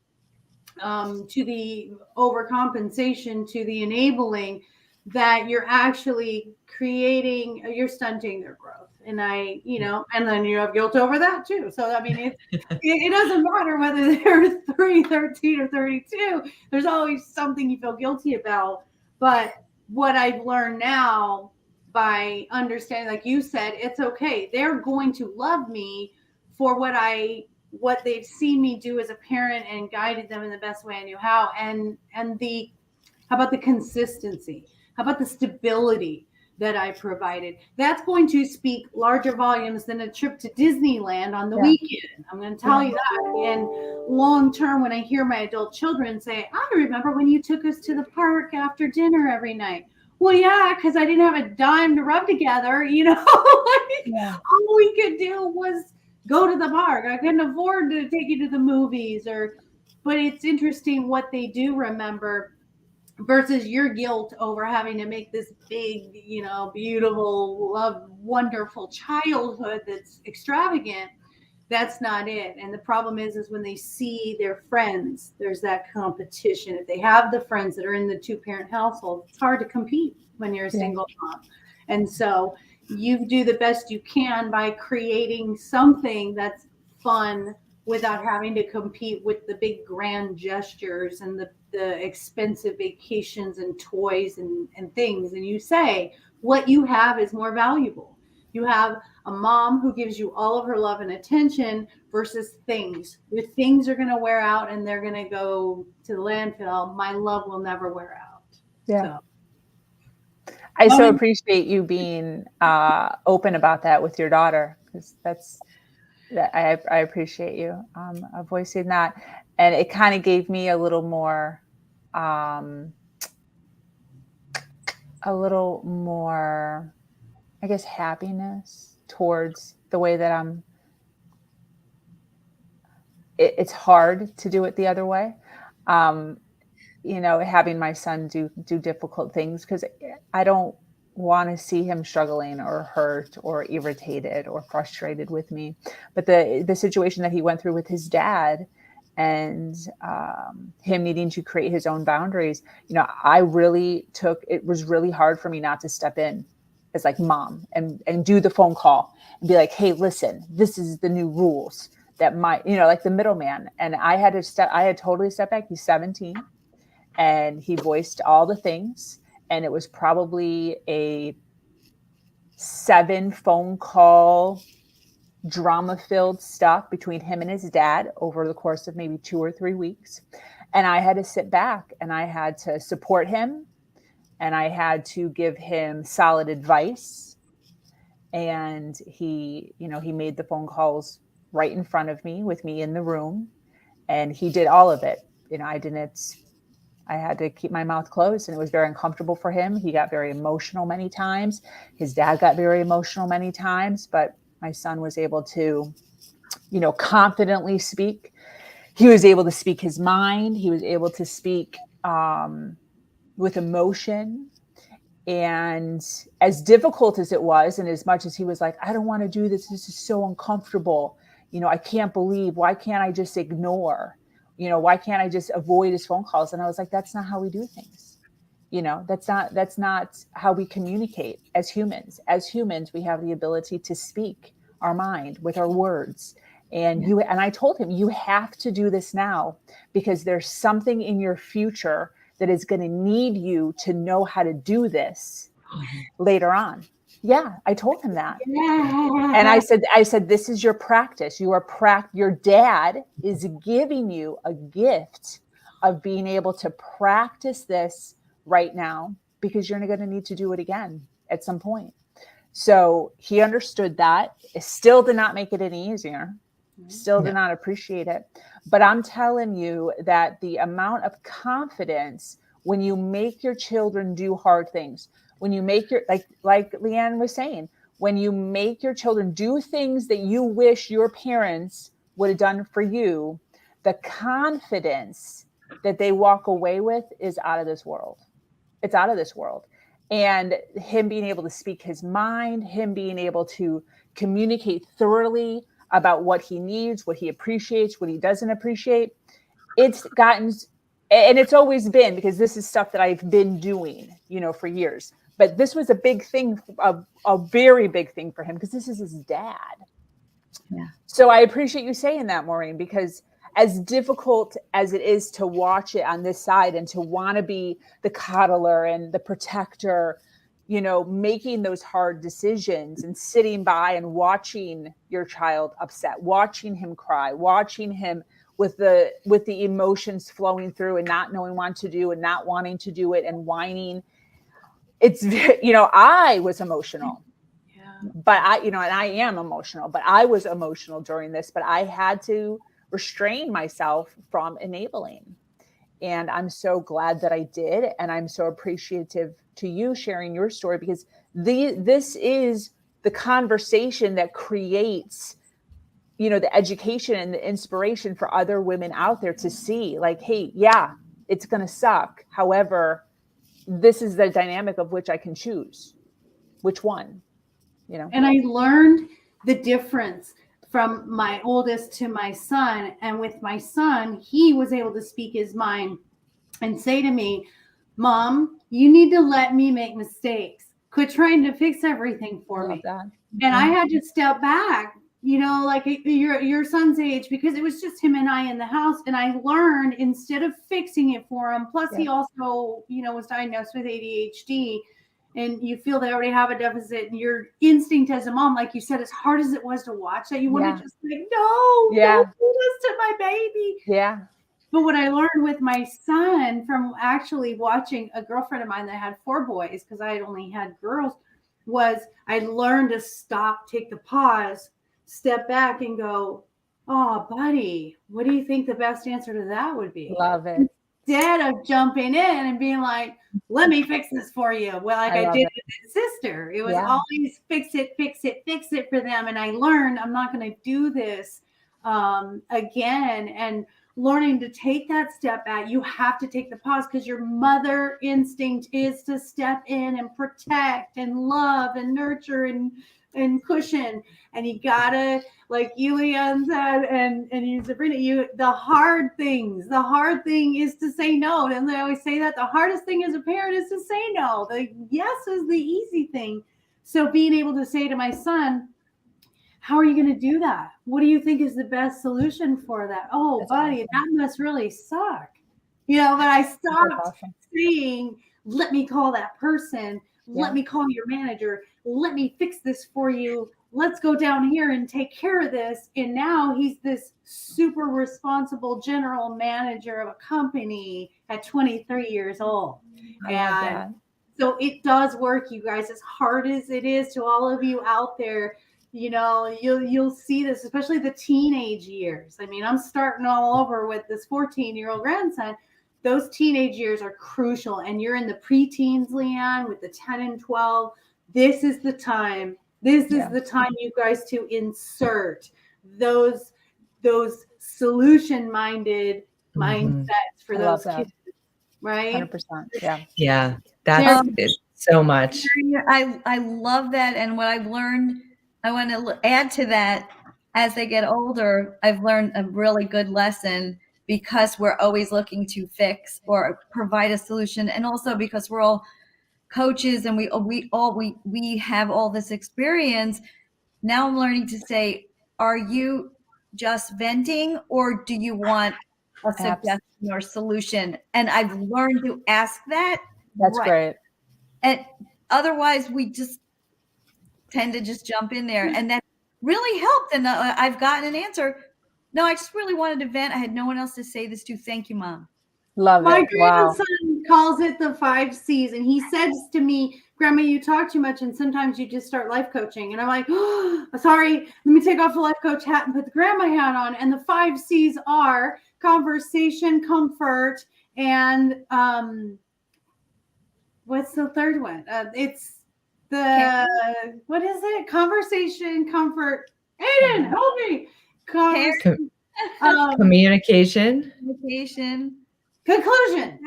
to the overcompensation, to the enabling, that you're actually you're stunting their growth. And and then you have guilt over that too. So, I mean, it doesn't matter whether they're 3, 13, or 32. There's always something you feel guilty about. But what I've learned now, by understanding, like you said, it's okay. They're going to love me for what they've seen me do as a parent, and guided them in the best way I knew how. And how about the consistency? How about the stability that I provided? That's going to speak larger volumes than a trip to Disneyland on the weekend. I'm going to tell you that. And long term, when I hear my adult children say, I remember when you took us to the park after dinner every night. Well, yeah, because I didn't have a dime to rub together. All we could do was go to the park. I couldn't afford to take you to the movies. But it's interesting what they do remember versus your guilt over having to make this big, beautiful, wonderful childhood that's extravagant. That's not it. And the problem is when they see their friends, there's that competition. If they have the friends that are in the 2-parent household, it's hard to compete when you're a single mom. And so you do the best you can by creating something that's fun without having to compete with the big grand gestures and the expensive vacations and toys and things. And you say, what you have is more valuable. You have a mom who gives you all of her love and attention versus things. Your things are going to wear out and they're going to go to the landfill. My love will never wear out. Yeah. I so appreciate you being open about that with your daughter, because I appreciate you voicing that. And it kind of gave me a little more, I guess, happiness towards the way that it's hard to do it the other way. Having my son do difficult things, because I don't want to see him struggling or hurt or irritated or frustrated with me. But the situation that he went through with his dad, and him needing to create his own boundaries, it was really hard for me not to step in as like mom and do the phone call and be like, hey, listen, this is the new rules that like the middleman. And I had totally stepped back. He's 17 and he voiced all the things. And it was probably a 7 phone call, drama-filled stuff between him and his dad over the course of maybe 2 or 3 weeks. And I had to sit back and I had to support him, and I had to give him solid advice. And he made the phone calls right in front of me with me in the room, and he did all of it. I had to keep my mouth closed, and it was very uncomfortable for him. He got very emotional many times. His dad got very emotional many times, but my son was able to, confidently speak. He was able to speak his mind. He was able to speak with emotion. And as difficult as it was, and as much as he was like, I don't want to do this. This is so uncomfortable. I can't believe, why can't I just ignore? why can't I just avoid his phone calls? And I was like, that's not how we do things. That's not how we communicate as humans. As humans, we have the ability to speak our mind with our words. And I told him, you have to do this now, because there's something in your future that is going to need you to know how to do this later on. Yeah, I told him that. Yeah. And I said, this is your practice. Your dad is giving you a gift of being able to practice this right now, because you're going to need to do it again at some point. So he understood that. It still did not make it any easier. Still did not appreciate it. But I'm telling you that the amount of confidence when you make your children do hard things, when you make like LeAnn was saying, when you make your children do things that you wish your parents would have done for you, the confidence that they walk away with is out of this world. It's out of this world. And him being able to speak his mind, him being able to communicate thoroughly about what he needs, what he appreciates, what he doesn't appreciate. It's gotten, and it's always been, because this is stuff that I've been doing, for years. But this was a big thing, a very big thing for him, because this is his dad. Yeah. So I appreciate you saying that, Maureen, because as difficult as it is to watch it on this side and to want to be the coddler and the protector, making those hard decisions and sitting by and watching your child upset, watching him cry, watching him with the emotions flowing through and not knowing what to do and not wanting to do it and whining. It's, I was emotional. Yeah. But and I am emotional, but I was emotional during this, but I had to restrain myself from enabling. And I'm so glad that I did. And I'm so appreciative to you sharing your story, because this is the conversation that creates, the education and the inspiration for other women out there to see, like, hey, yeah, it's going to suck. However, this is the dynamic of which I can choose which one, And I learned the difference from my oldest to my son. And with my son, he was able to speak his mind and say to me, Mom, you need to let me make mistakes. Quit trying to fix everything for me. That. And I had to step back, like your son's age, because it was just him and I in the house. And I learned, instead of fixing it for him, plus he also, was diagnosed with ADHD. And you feel they already have a deficit, and your instinct as a mom, like you said, as hard as it was to watch that, you want to just like, no, don't do this to my baby. Yeah. But what I learned with my son from actually watching a girlfriend of mine that had 4 boys, because I had only had girls, was I learned to stop, take the pause, step back and go, oh, buddy, what do you think the best answer to that would be? Love it. Instead of jumping in and being like, let me fix this for you. Well, like I did with his sister. It was always fix it for them. And I learned I'm not going to do this again. And learning to take that step back, you have to take the pause, because your mother instinct is to step in and protect and love and nurture and cushion. And you gotta, like you, LeAnn, said, and you, Sabrina, the hard thing is to say no. And they always say that the hardest thing as a parent is to say no. The yes is the easy thing. So being able to say to my son, how are you going to do that? What do you think is the best solution for that? Oh, that's buddy, awesome. That must really suck. But I stopped saying, let me call that person. Let me call your manager. Let me fix this for you. Let's go down here and take care of this. And now he's this super responsible general manager of a company at 23 years old. And so it does work, you guys, as hard as it is to all of you out there. You'll see this, especially the teenage years. I mean, I'm starting all over with this 14-year-old grandson. Those teenage years are crucial. And you're in the preteens, LeAnn, with the 10 and 12. This is the time. This is the time, you guys, to insert those solution-minded mindsets for those kids, right? 100%. Yeah. Yeah, that's it so much. I love that. And what I've learned, I want to add to that, as they get older, I've learned a really good lesson because we're always looking to fix or provide a solution, and also because we're all coaches and we have all this experience. Now I'm learning to say, are you just venting, or do you want a suggestion or solution? And I've learned to ask that. That's great. And otherwise we just tend to just jump in there, and that really helped. And I've gotten an answer. No, I just really wanted to vent. I had no one else to say this to. Thank you, Mom. Love My it. Wow. grandson calls it the 5 C's. And he says to me, Grandma, you talk too much. And sometimes you just start life coaching. And I'm like, oh, sorry, let me take off the life coach hat and put the grandma hat on. And the 5 C's are conversation, comfort, and what's the third one? It's the, what is it? Conversation, comfort. Aiden, help me. Communication. Conclusion.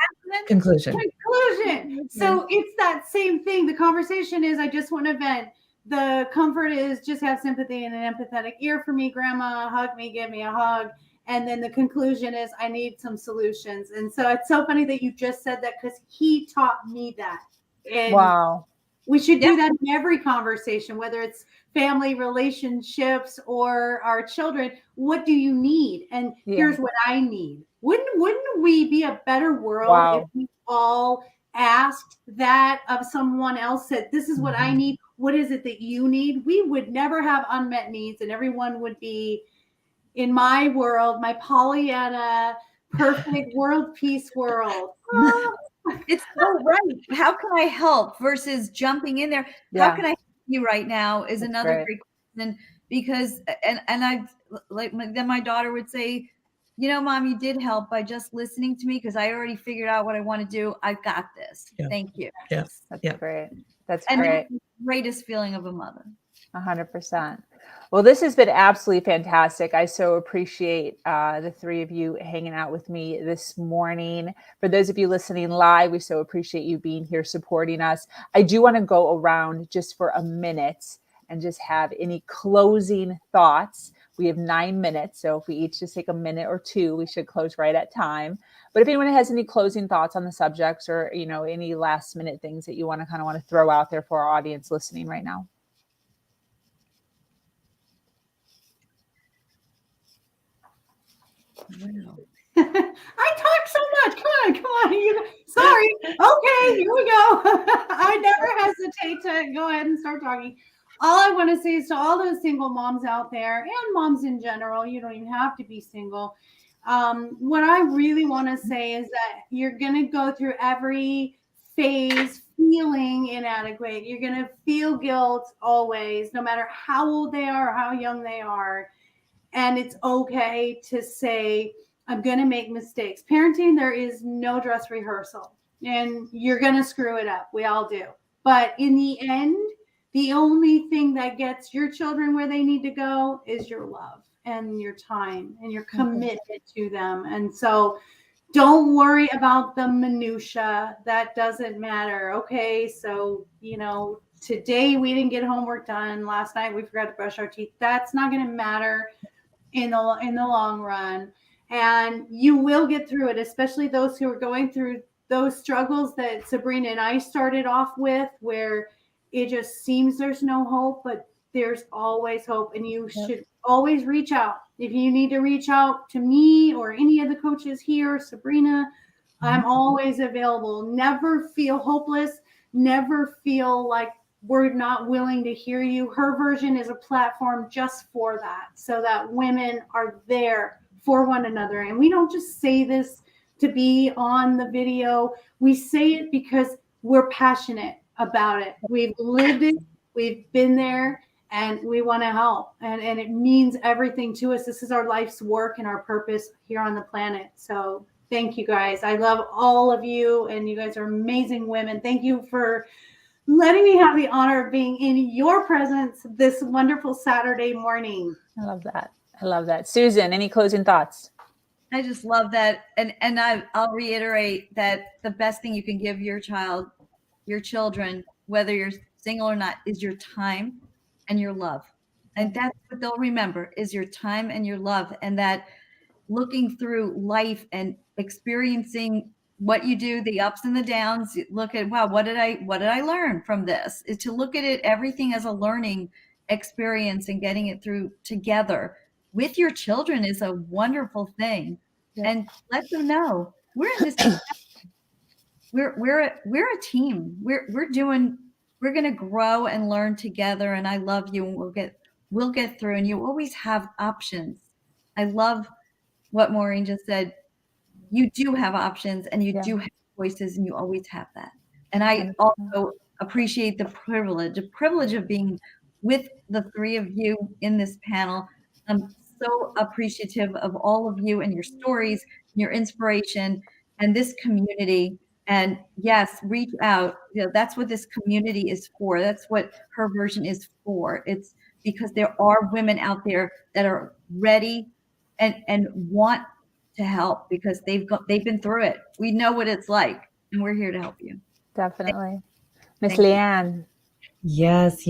So it's that same thing. The conversation is, I just want to vent. The comfort is just have sympathy and an empathetic ear for me. Grandma, hug me, give me a hug. And then the conclusion is, I need some solutions. And so it's so funny that you just said that, because he taught me that. And wow. We should do that in every conversation, whether it's family relationships or our children. What do you need? And here's what I need. Wouldn't we be a better world if we all asked that of someone else, said, this is what I need. What is it that you need? We would never have unmet needs, and everyone would be, in my world, my Pollyanna, perfect world peace world. It's so right. How can I help versus jumping in there? How can I help you right now is another great question. Because, and I, like, then my daughter would say, you know, Mom, you did help by just listening to me, because I already figured out what I want to do. I've got this. Thank you. That's great. That's and great. That's the greatest feeling of a mother. 100%. Well, this has been absolutely fantastic. I so appreciate the three of you hanging out with me this morning. For those of you listening live, we so appreciate you being here supporting us. I do want to go around just for a minute and just have any closing thoughts. We have 9 minutes, so if we each just take a minute or two, we should close right at time. But if anyone has any closing thoughts on the subjects, or any last minute things that you want to throw out there for our audience listening right now. Wow. I talk so much. Come on. Sorry. Okay, here we go. I never hesitate to go ahead and start talking. All I want to say is to all those single moms out there, and moms in general, you don't even have to be single. What I really want to say is that you're going to go through every phase feeling inadequate. You're going to feel guilt always, no matter how old they are or how young they are. And it's okay to say, I'm going to make mistakes. Parenting, there is no dress rehearsal, and you're going to screw it up. We all do. But in the end, the only thing that gets your children where they need to go is your love and your time and your commitment to them. And so don't worry about the minutia. That doesn't matter. Okay, so, today we didn't get homework done. Last night we forgot to brush our teeth. That's not going to matter in the long run. And you will get through it, especially those who are going through those struggles that Sabrina and I started off with, where it just seems there's no hope, but there's always hope. And you should always reach out. If you need to reach out to me or any of the coaches here, Sabrina, I'm always available. Never feel hopeless. Never feel like we're not willing to hear you. Her version is a platform just for that, so that women are there for one another. And we don't just say this to be on the video. We say it because we're passionate about it. We've lived it. We've been there, and we want to help. And it means everything to us. This is our life's work and our purpose here on the planet. So thank you guys. I love all of you, and you guys are amazing women. Thank you for letting me have the honor of being in your presence this wonderful Saturday morning. I love that. I love that. Susan, any closing thoughts? I just love that. And I'll reiterate that the best thing you can give your child, your children, whether you're single or not, is your time and your love. And that's what they'll remember, is your time and your love. And that looking through life and experiencing what you do, the ups and the downs. You look at, wow, what did I learn from this? Is to look at it, everything as a learning experience, and getting it through together with your children is a wonderful thing. Yeah. And let them know we're in this. We're a team. We're going to grow and learn together. And I love you, and we'll get through. And you always have options. I love what Maureen just said. You do have options, and you do have choices, and you always have that. And I also appreciate the privilege of being with the three of you in this panel. I'm so appreciative of all of you and your stories, your inspiration, and this community. And yes, reach out. That's what this community is for. That's what her version is for. It's because there are women out there that are ready and want to help, because they've been through it. We know what it's like, and we're here to help you. Definitely. Miss Thank you. LeAnn. Yes.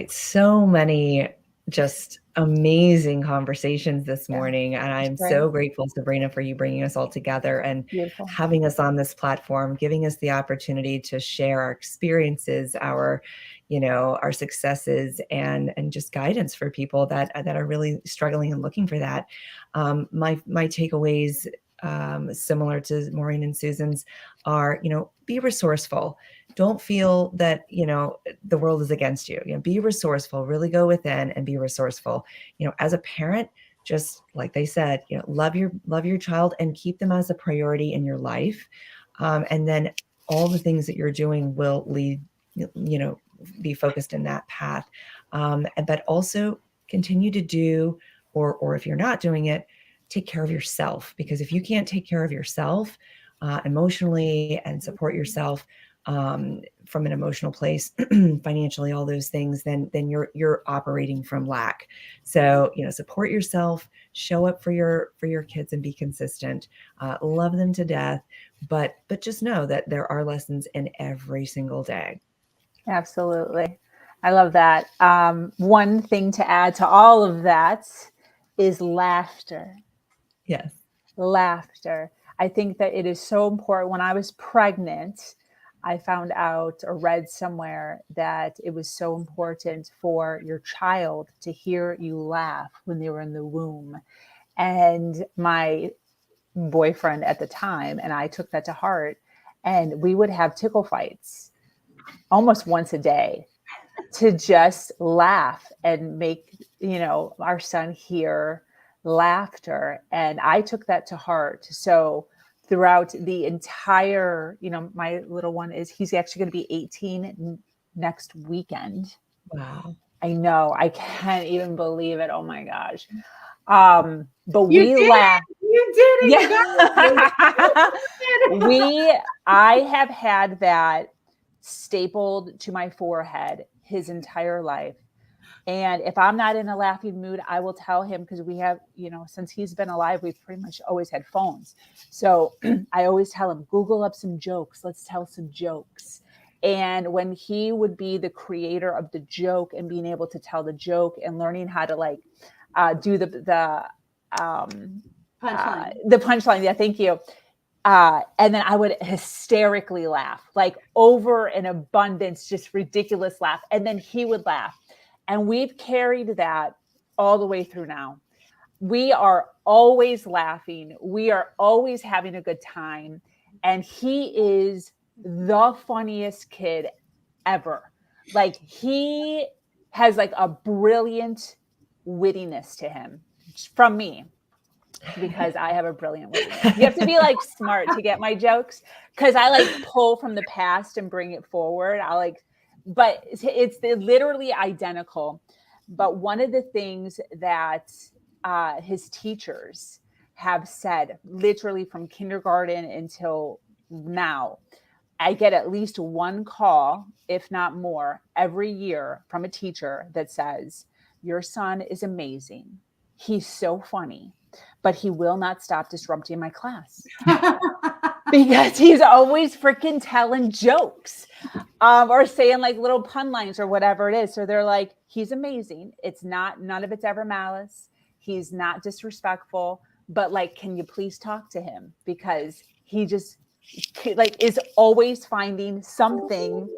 So many just amazing conversations this morning. And I'm so grateful, Sabrina, for you bringing us all together and having us on this platform, giving us the opportunity to share our experiences, our successes, and just guidance for people that are really struggling and looking for that. My takeaways, similar to Maureen and Susan's, are, be resourceful. Don't feel that, the world is against you. Be resourceful, really go within and be resourceful. As a parent, just like they said, love your child and keep them as a priority in your life. And then all the things that you're doing will lead, be focused in that path. But also continue to do, or if you're not doing it, take care of yourself. Because if you can't take care of yourself emotionally and support yourself from an emotional place, financially, all those things, then you're operating from lack. So, support yourself, show up for your kids and be consistent, love them to death, but just know that there are lessons in every single day. Absolutely. I love that. One thing to add to all of that is laughter. Yes. Laughter. I think that it is so important. When I was pregnant, I found out or read somewhere that it was so important for your child to hear you laugh when they were in the womb. And my boyfriend at the time and I took that to heart, and we would have tickle fights almost once a day to just laugh and make, our son hear laughter. And I took that to heart. So throughout the entire, my little one he's actually going to be 18 next weekend. Wow. I know. I can't even believe it. Oh my gosh. But we laughed. You did it. Yeah. I have had that stapled to my forehead his entire life. And if I'm not in a laughing mood, I will tell him, because we have, since he's been alive, we've pretty much always had phones. So I always tell him, Google up some jokes. Let's tell some jokes. And when he would be the creator of the joke and being able to tell the joke and learning how to do the punchline. Yeah, thank you. And then I would hysterically laugh, like over an abundance, just ridiculous laugh. And then he would laugh. And we've carried that all the way through now. We are always laughing. We are always having a good time. And he is the funniest kid ever. Like, he has like a brilliant wittiness to him from me, because I have a brilliant wittiness. You have to be like smart to get my jokes, because I like pull from the past and bring it forward. But it's literally identical. But one of the things that his teachers have said, literally from kindergarten until now, I get at least one call, if not more, every year from a teacher that says, your son is amazing. He's so funny, but he will not stop disrupting my class. Because he's always freaking telling jokes or saying like little pun lines or whatever it is. So they're like, he's amazing. None of it's ever malice. He's not disrespectful, but like, can you please talk to him? Because he just like is always finding something.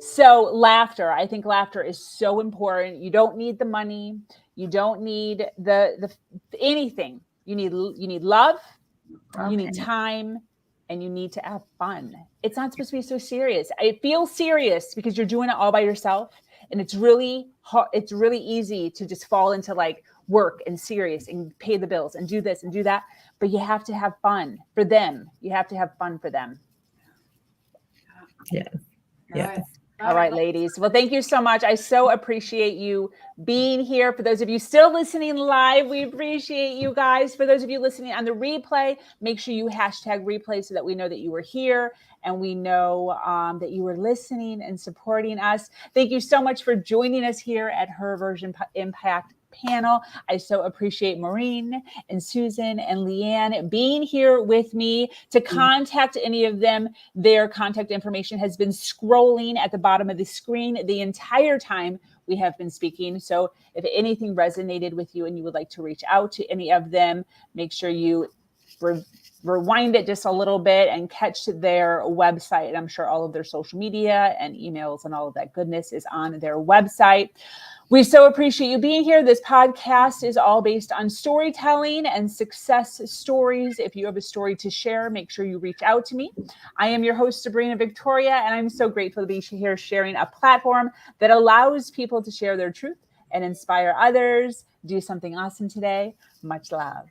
So laughter, I think laughter is so important. You don't need the money. You don't need the anything. You need love, you need time, and you need to have fun. It's not supposed to be so serious. It feels serious because you're doing it all by yourself, and it's really hard. It's really easy to just fall into like work and serious and pay the bills and do this and do that. But you have to have fun for them. You have to have fun for them. Yes. Yes. All right, ladies. Well, thank you so much. I so appreciate you being here. For those of you still listening live, we appreciate you guys. For those of you listening on the replay, make sure you hashtag replay so that we know that you were here and we know that you were listening and supporting us. Thank you so much for joining us here at Her Version Impact panel. I so appreciate Maureen and Susan and LeAnn being here with me. To contact any of them, their contact information has been scrolling at the bottom of the screen the entire time we have been speaking. So if anything resonated with you and you would like to reach out to any of them, make sure you rewind it just a little bit and catch their website. I'm sure all of their social media and emails and all of that goodness is on their website. We so appreciate you being here. This podcast is all based on storytelling and success stories. If you have a story to share, make sure you reach out to me. I am your host, Sabrina Victoria, and I'm so grateful to be here sharing a platform that allows people to share their truth and inspire others. Do something awesome today. Much love.